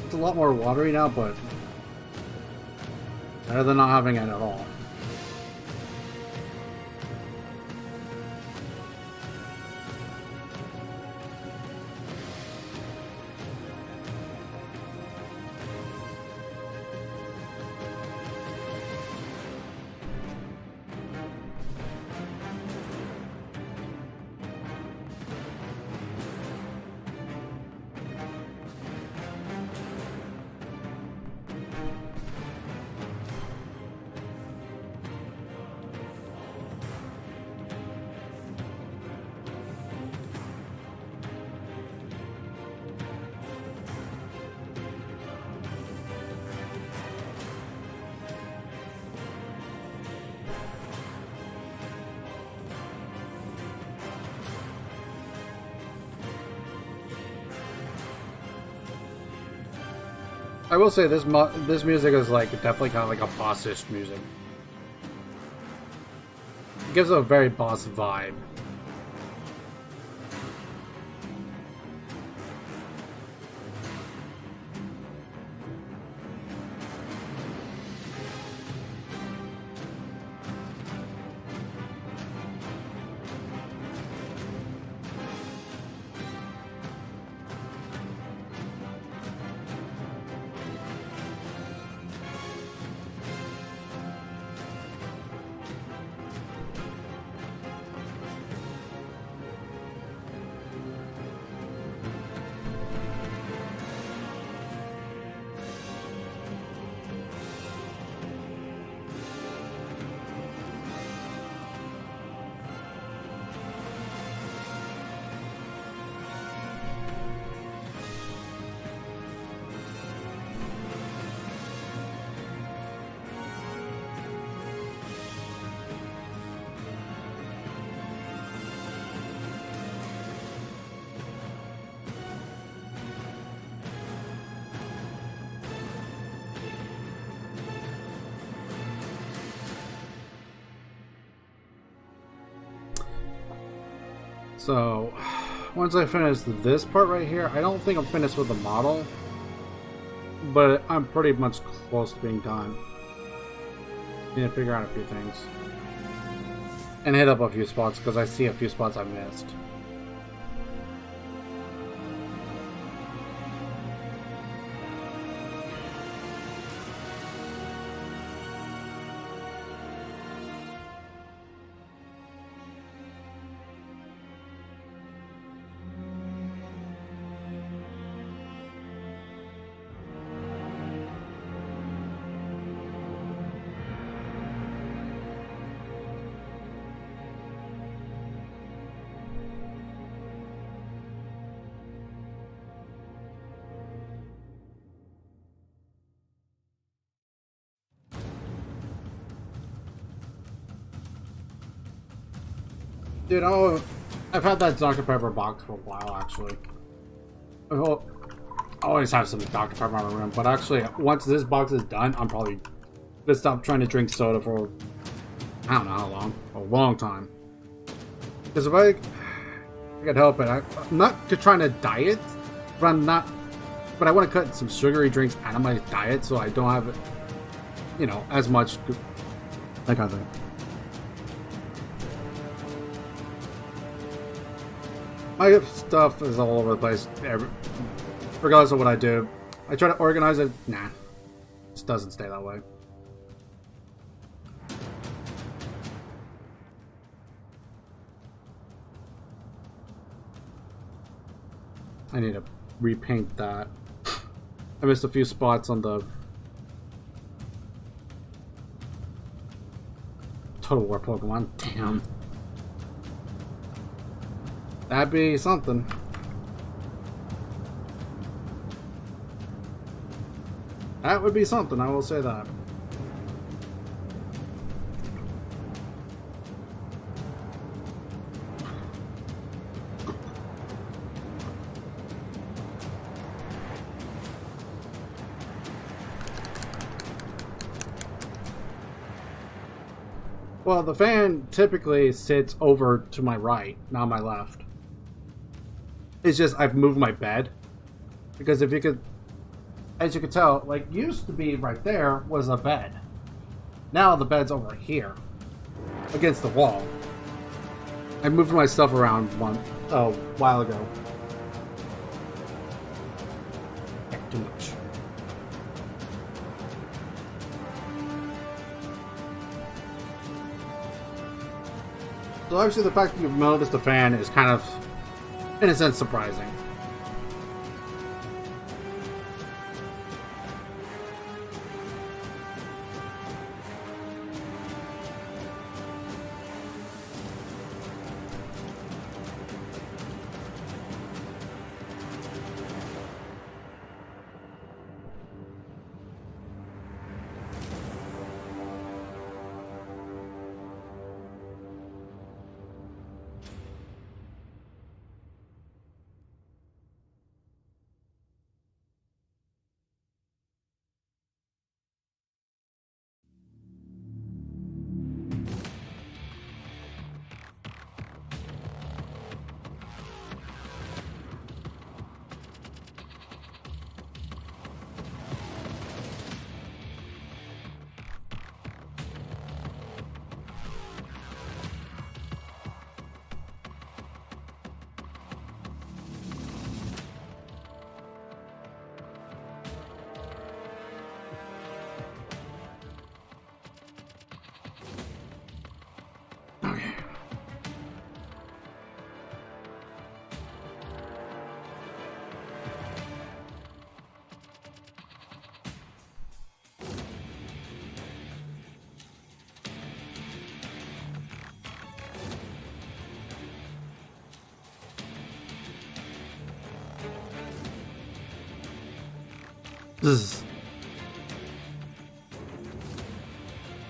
It's a lot more watery now, but better than not having it at all. I will say this music is like definitely kind of like a bossish music. It gives a very boss vibe. So, once I finish this part right here, I don't think I'm finished with the model, but I'm pretty much close to being done. Need to figure out a few things. And hit up a few spots, because I see a few spots I missed. Dude, I've had that Dr. Pepper box for a while, actually. I always have some Dr. Pepper in my room, but actually, once this box is done, I'm probably gonna stop trying to drink soda for, I don't know how long, a long time. Because if I could help it, I'm not trying to diet, but but I want to cut some sugary drinks out of my diet so I don't have, you know, as much, that kind of thing. My stuff is all over the place, regardless of what I do. I try to organize it. Nah, it just doesn't stay that way. I need to repaint that. I missed a few spots on the Total War Pokemon. Damn. That'd be something. That would be something, I will say that. Well, the fan typically sits over to my right, not my left. It's just I've moved my bed. Because if you could, as you could tell, like used to be right there was a bed. Now the bed's over here, against the wall. I moved my stuff around a while ago. Too much. So actually the fact that you've noticed the fan is kind of, in a sense, surprising.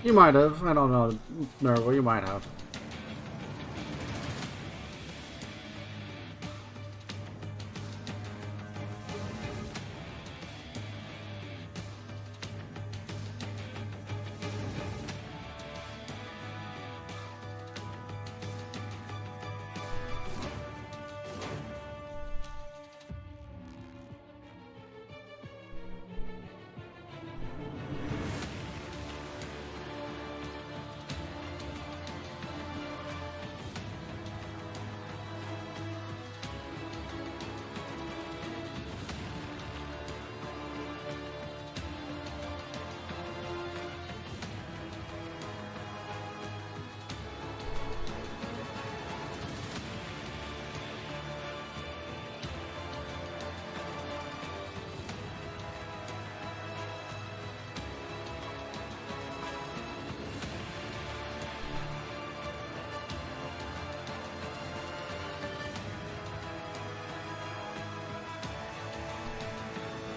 You might have. I don't know, Nerval. You might have.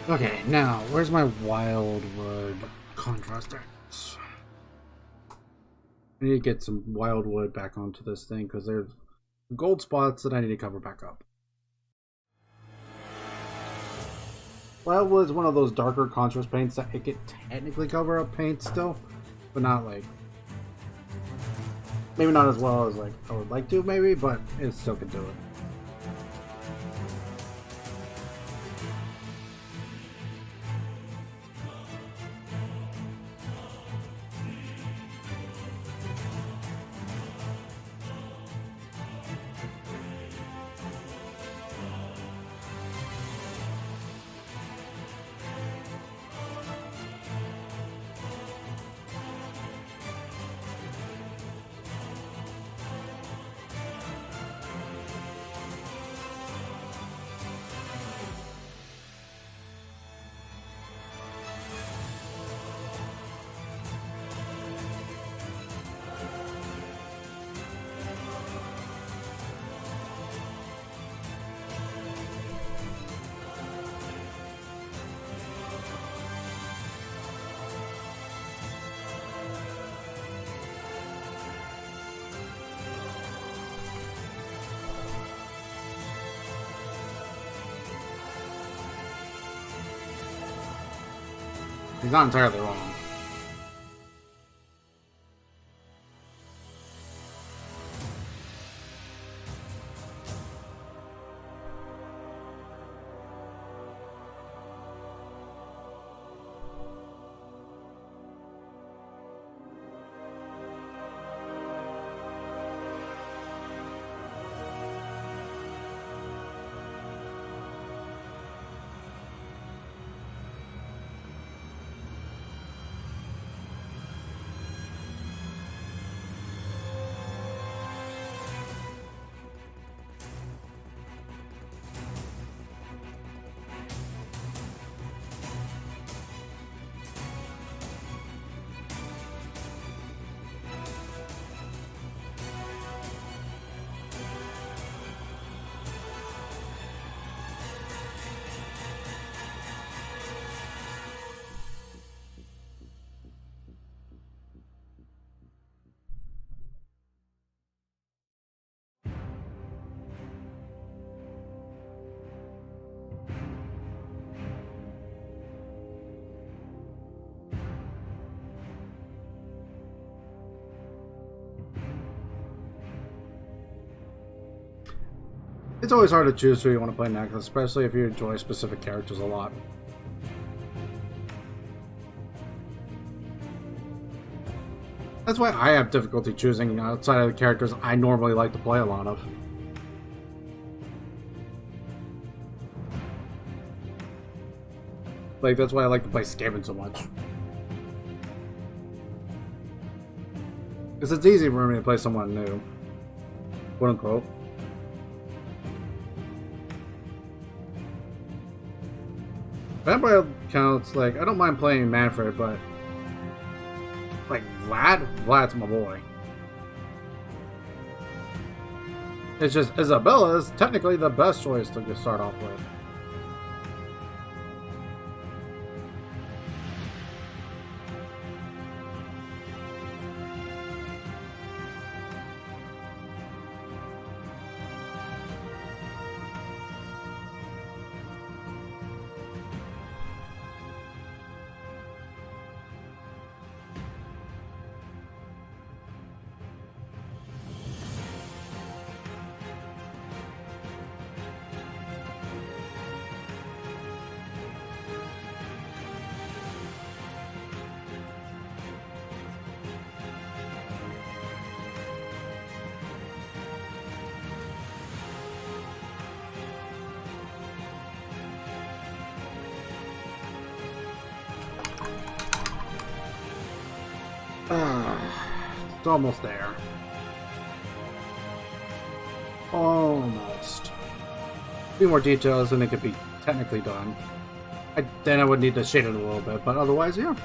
Okay, now, where's my wildwood contraster? I need to get some wildwood back onto this thing because there's gold spots that I need to cover back up. Wildwood is one of those darker contrast paints that it can technically cover up paint still, but not like, maybe not as well as like I would like to maybe, but it still can do it. He's not entirely wrong. It's always hard to choose who you want to play next, especially if you enjoy specific characters a lot. That's why I have difficulty choosing outside of the characters I normally like to play a lot of. Like, that's why I like to play Skaven so much. Because it's easy for me to play someone new. Quote unquote. Vampire counts, like, I don't mind playing Manfred, but like Vlad's my boy. It's just Isabella is technically the best choice to start off with. It's almost there. Almost. A few more details and it could be technically done. Then I would need to shade it a little bit, but otherwise, yeah.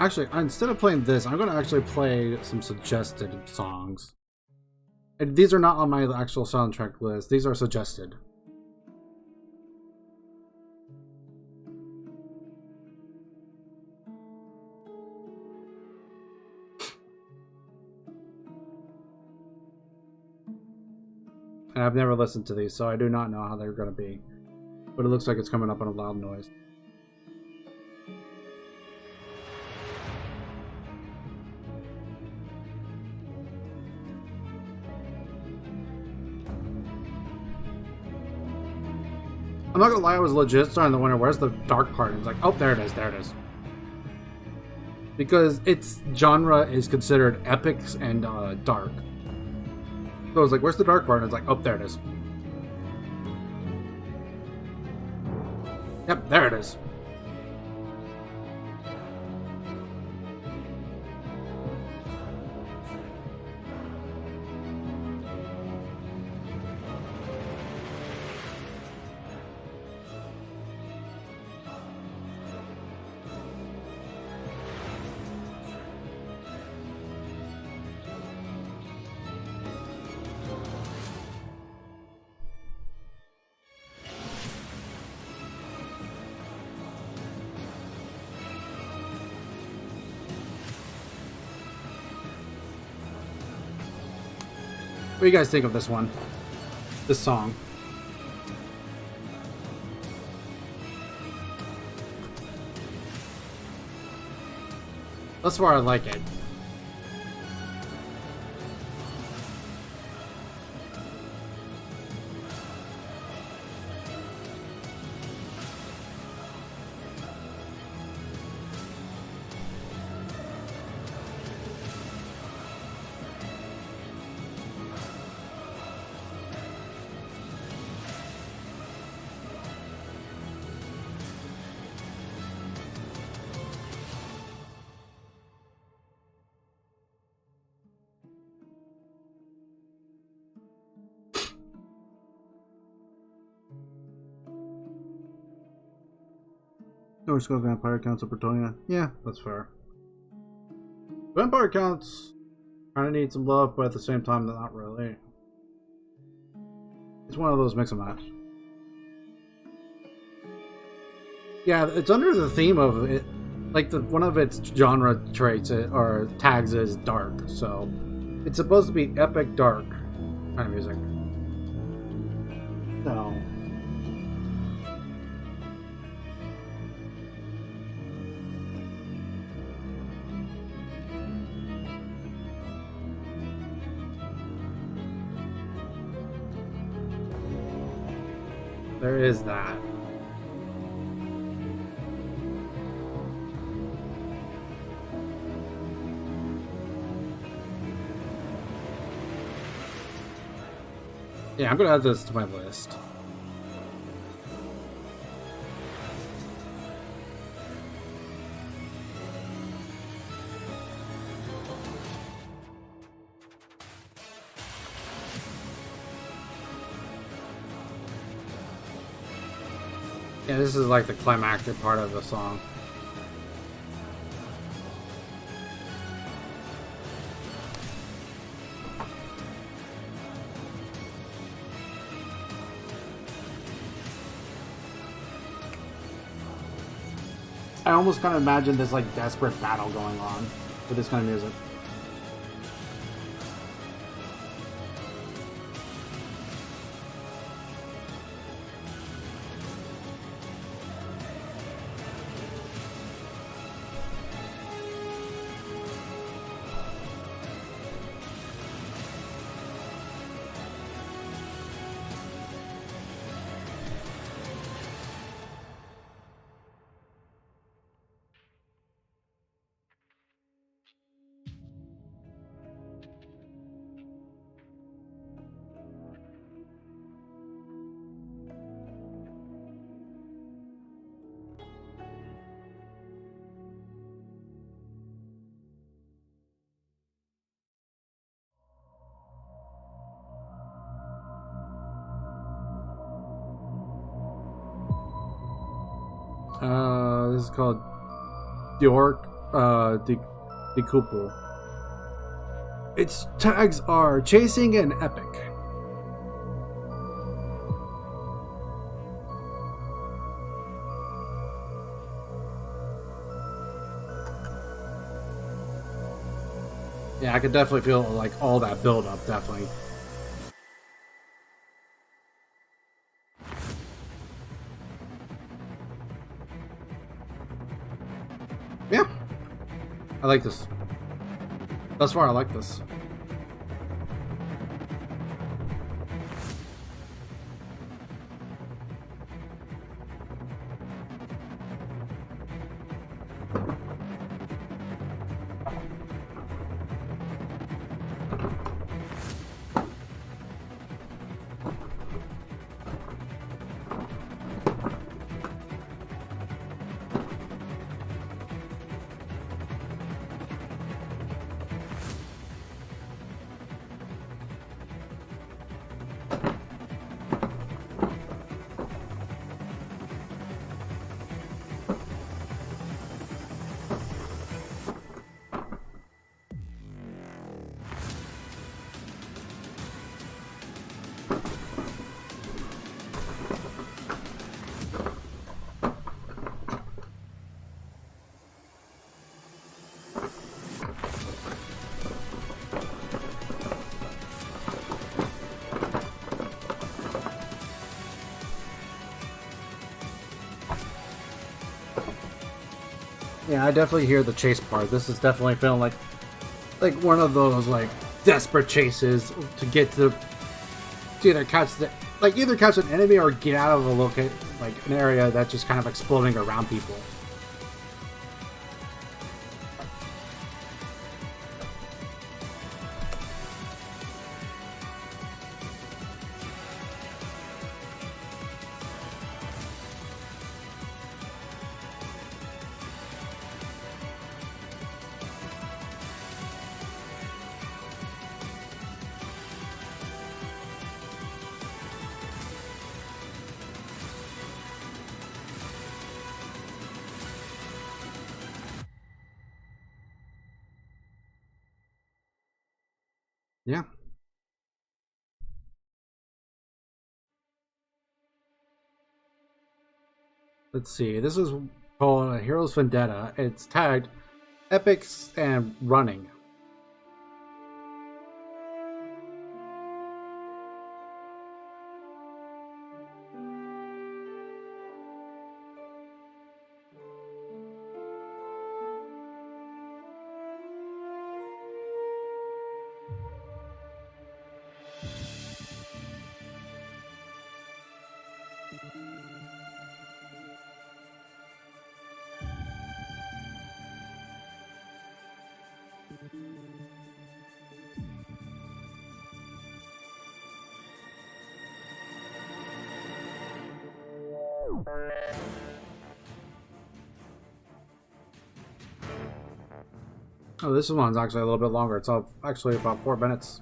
Actually, instead of playing this, I'm going to actually play some suggested songs. And these are not on my actual soundtrack list. These are suggested. And I've never listened to these, so I do not know how they're going to be. But it looks like it's coming up on a loud noise. I'm not gonna lie, I was legit starting to wonder where's the dark part. And it's like, oh, there it is, there it is. Because its genre is considered epics and dark. So I was like, where's the dark part? And it's like, oh, there it is. Yep, there it is. What do you guys think of this one? This song? Thus far, I like it. No scope vampire counts of Bretonia. Yeah, that's fair. Vampire counts kind of need some love, but at the same time, not really. It's one of those mix and match. Yeah, it's under the theme of it. Like one of its genre traits or tags is dark, so it's supposed to be epic dark kind of music. So. There is that. Yeah, I'm gonna add this to my list. Yeah, this is like the climactic part of the song. I almost kind of imagine this like desperate battle going on with this kind of music. This is called York decouple. Its tags are chasing and epic. Yeah, I could definitely feel like all that build up, definitely. Yeah, I like this. Thus far, I like this. Yeah, I definitely hear the chase part. This is definitely feeling like one of those like desperate chases to get to either catch either catch an enemy or get out of an area that's just kind of exploding around people. Yeah. Let's see. This is called Heroes Vendetta. It's tagged Epics and Running. Oh, this one's actually a little bit longer. It's actually about 4 minutes.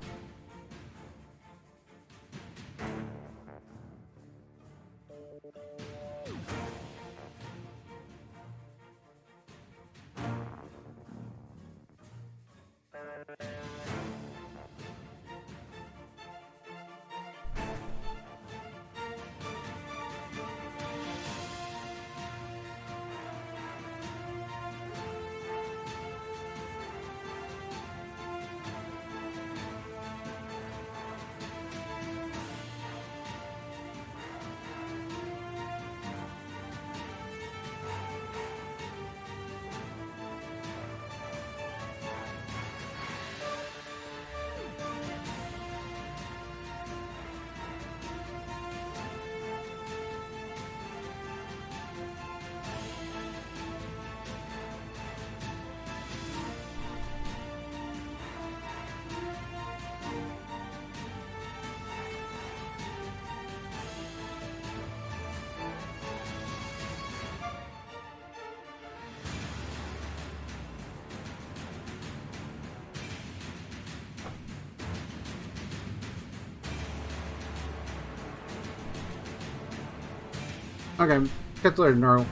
Okay, catch you later, Gnarl.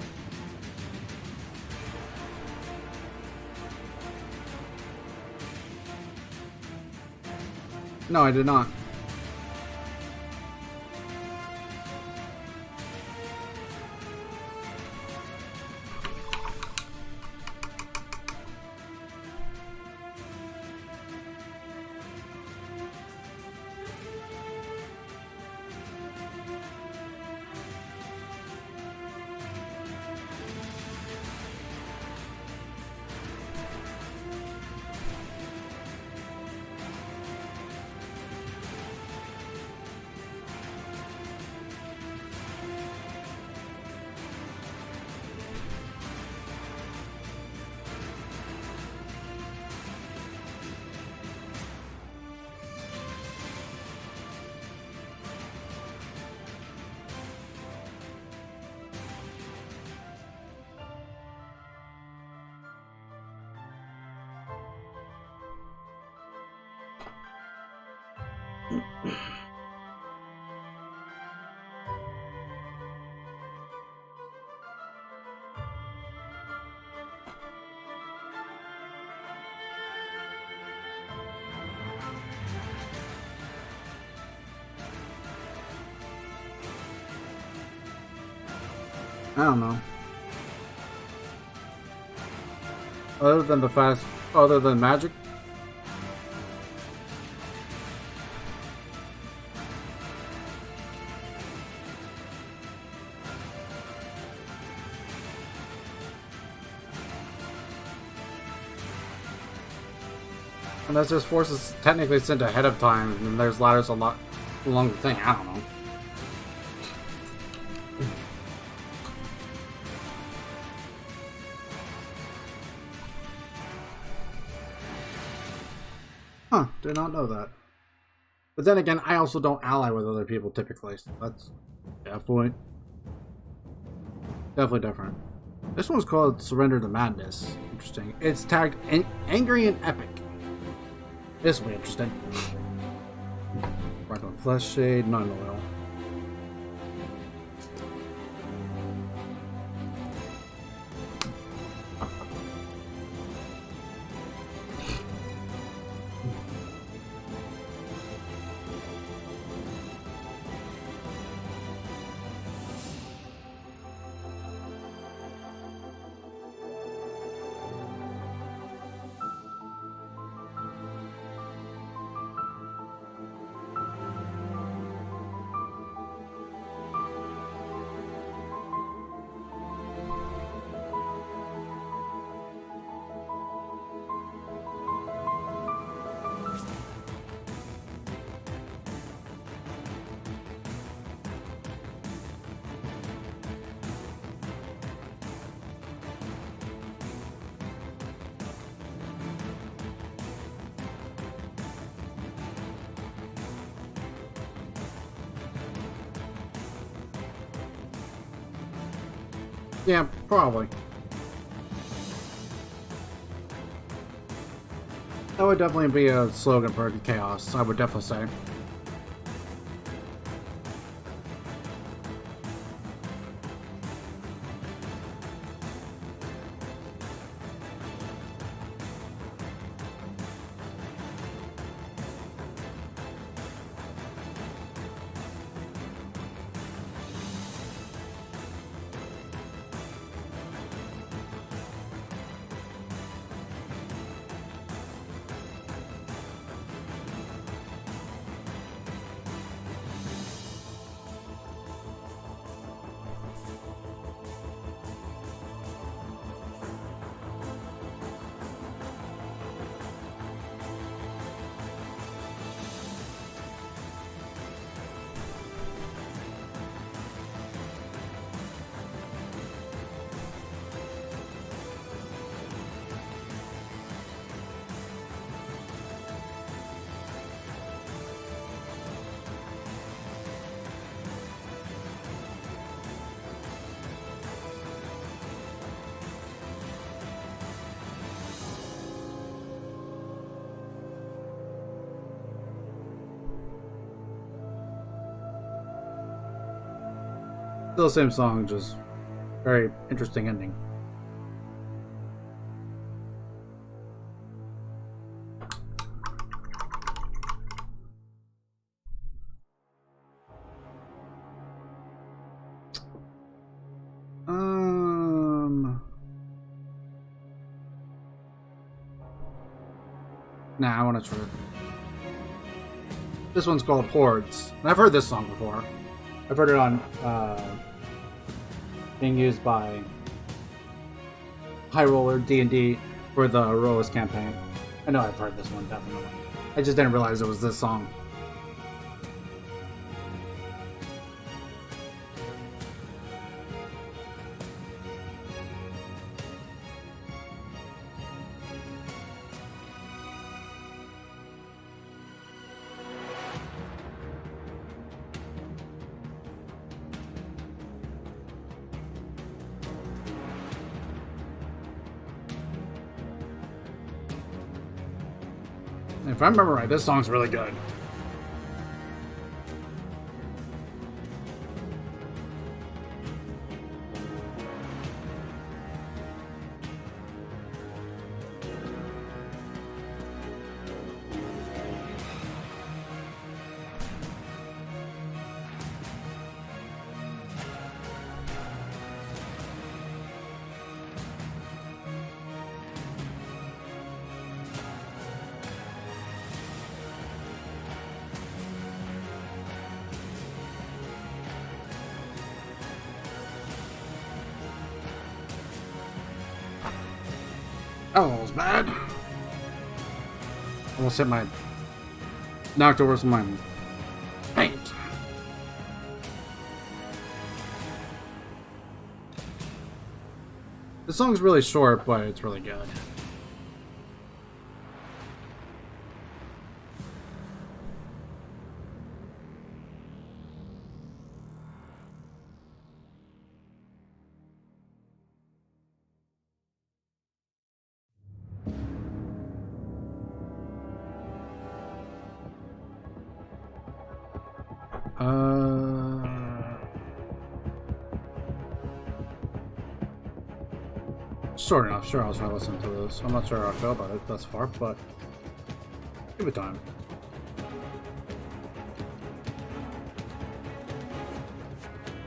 No, I did not. I don't know. Other than the fast, other than magic. And that's just forces technically sent ahead of time, and there's ladders a lot along the thing. I don't know. Huh, did not know that. But then again, I also don't ally with other people typically, so that's definitely different. This one's called Surrender to Madness. Interesting. It's tagged Angry and Epic. This will be interesting. Right on Flesh Shade, non-loyal. Yeah, probably. That would definitely be a slogan for Chaos, I would definitely say. Still the same song, just very interesting ending. Nah, I want to try it. This one's called Hordes. And I've heard this song before. I've heard it on being used by High Roller D&D for the AoS campaign. I know I've heard this one, definitely. I just didn't realize it was this song. If I remember right, this song's really good. That one was bad. Almost hit my... knocked over some of my paint. The song's really short, but it's really good. Short enough. Sure, I'll try to listen to this. I'm not sure how I feel about it thus far, but give it time.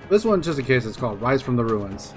This one, just in case, it's called Rise from the Ruins.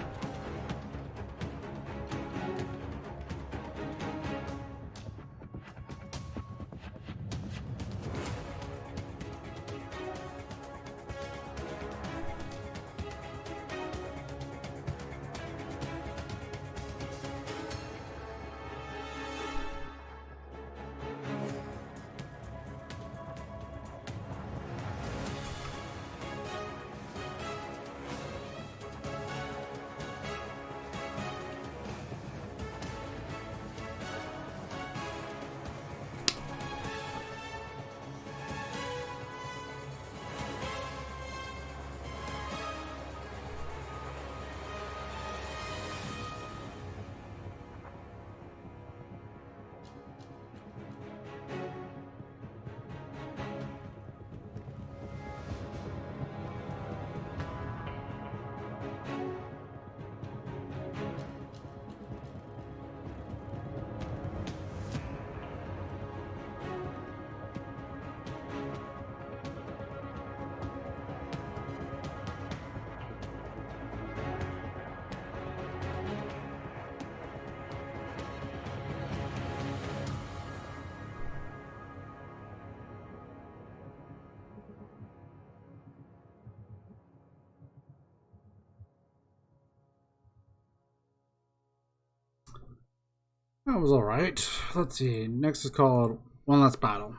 That was alright. Let's see. Next is called One Last Battle.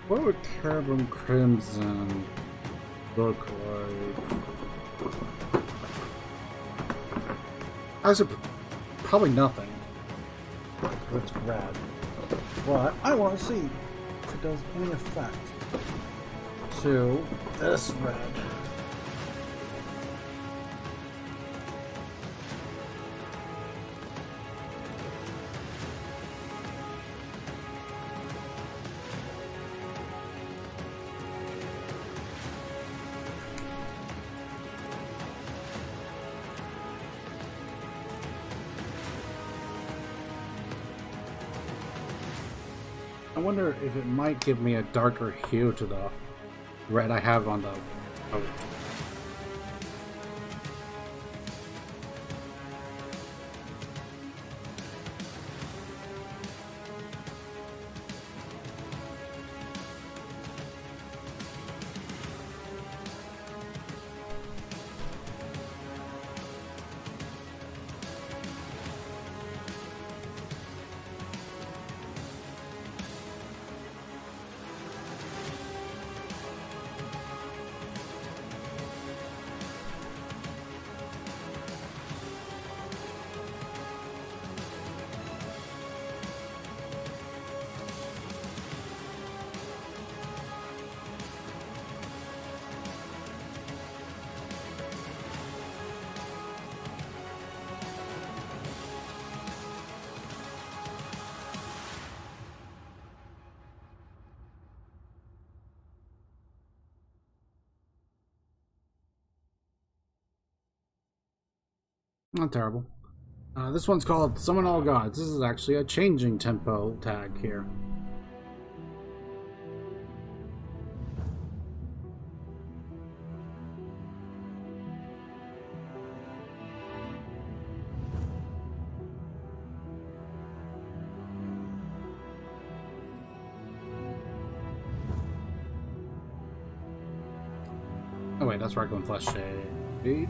What would Carbon Crimson look like? Actually, probably nothing. It's red. But I want to see if it does any effect to this red. I wonder if it might give me a darker hue to the red I have on the... Oh. Not terrible. This one's called Summon All Gods. This is actually a changing tempo tag here. Oh wait, that's Raglan Flesh Shade.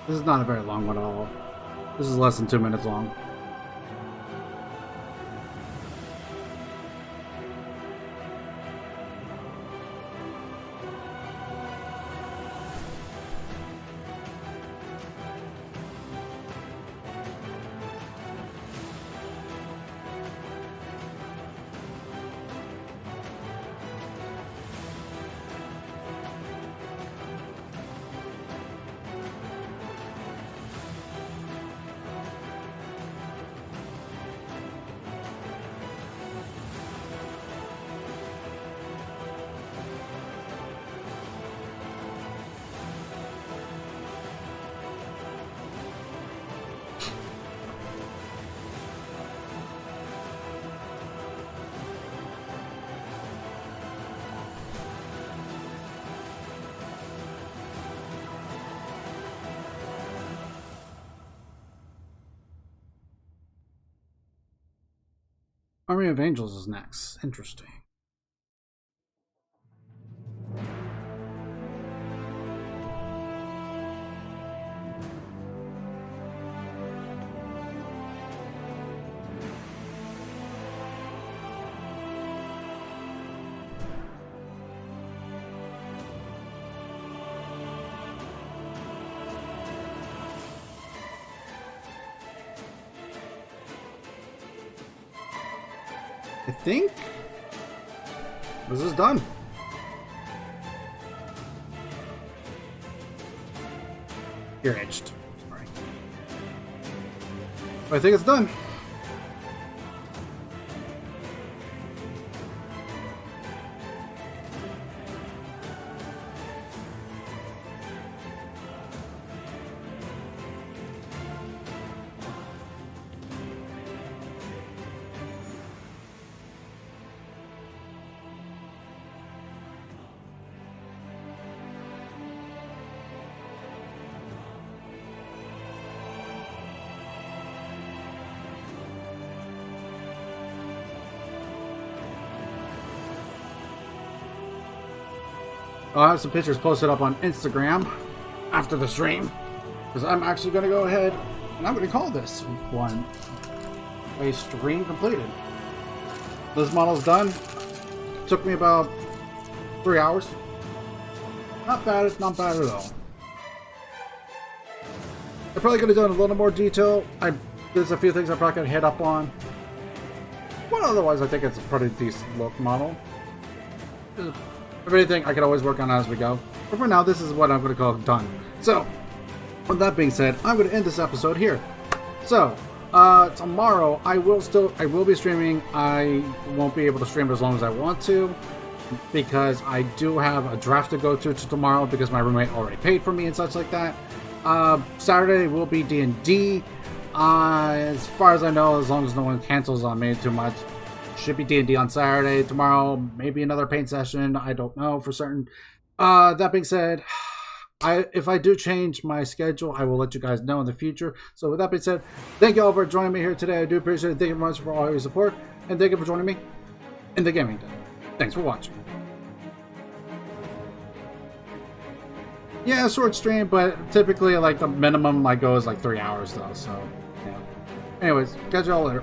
This is not a very long one at all. This is less than 2 minutes long. Army of Angels is next. Interesting. I think this is done. You're edged. Sorry. I think it's done. I'll have some pictures posted up on Instagram after the stream, because I'm actually going to go ahead and I'm going to call this one a stream completed. This model's done. Took me about 3 hours. Not bad, it's not bad at all. I probably could have done a little more detail. There's a few things I probably could hit up on. But otherwise, I think it's a pretty decent look model. If anything, I can always work on it as we go. But for now, this is what I'm going to call done. So, with that being said, I'm going to end this episode here. So, Tomorrow I will be streaming. I won't be able to stream as long as I want to, because I do have a draft to go to tomorrow because my roommate already paid for me and such like that. Saturday will be D&D. As far as I know, as long as no one cancels on me too much, should be D&D on Saturday. Tomorrow, maybe another paint session. I don't know for certain. That being said, if I do change my schedule, I will let you guys know in the future. So with that being said, thank you all for joining me here today. I do appreciate it. Thank you very much for all your support, and thank you for joining me in the gaming den. Thanks for watching. Yeah, a short stream, but typically like the minimum I go is like 3 hours though. So yeah. Anyways, catch y'all later.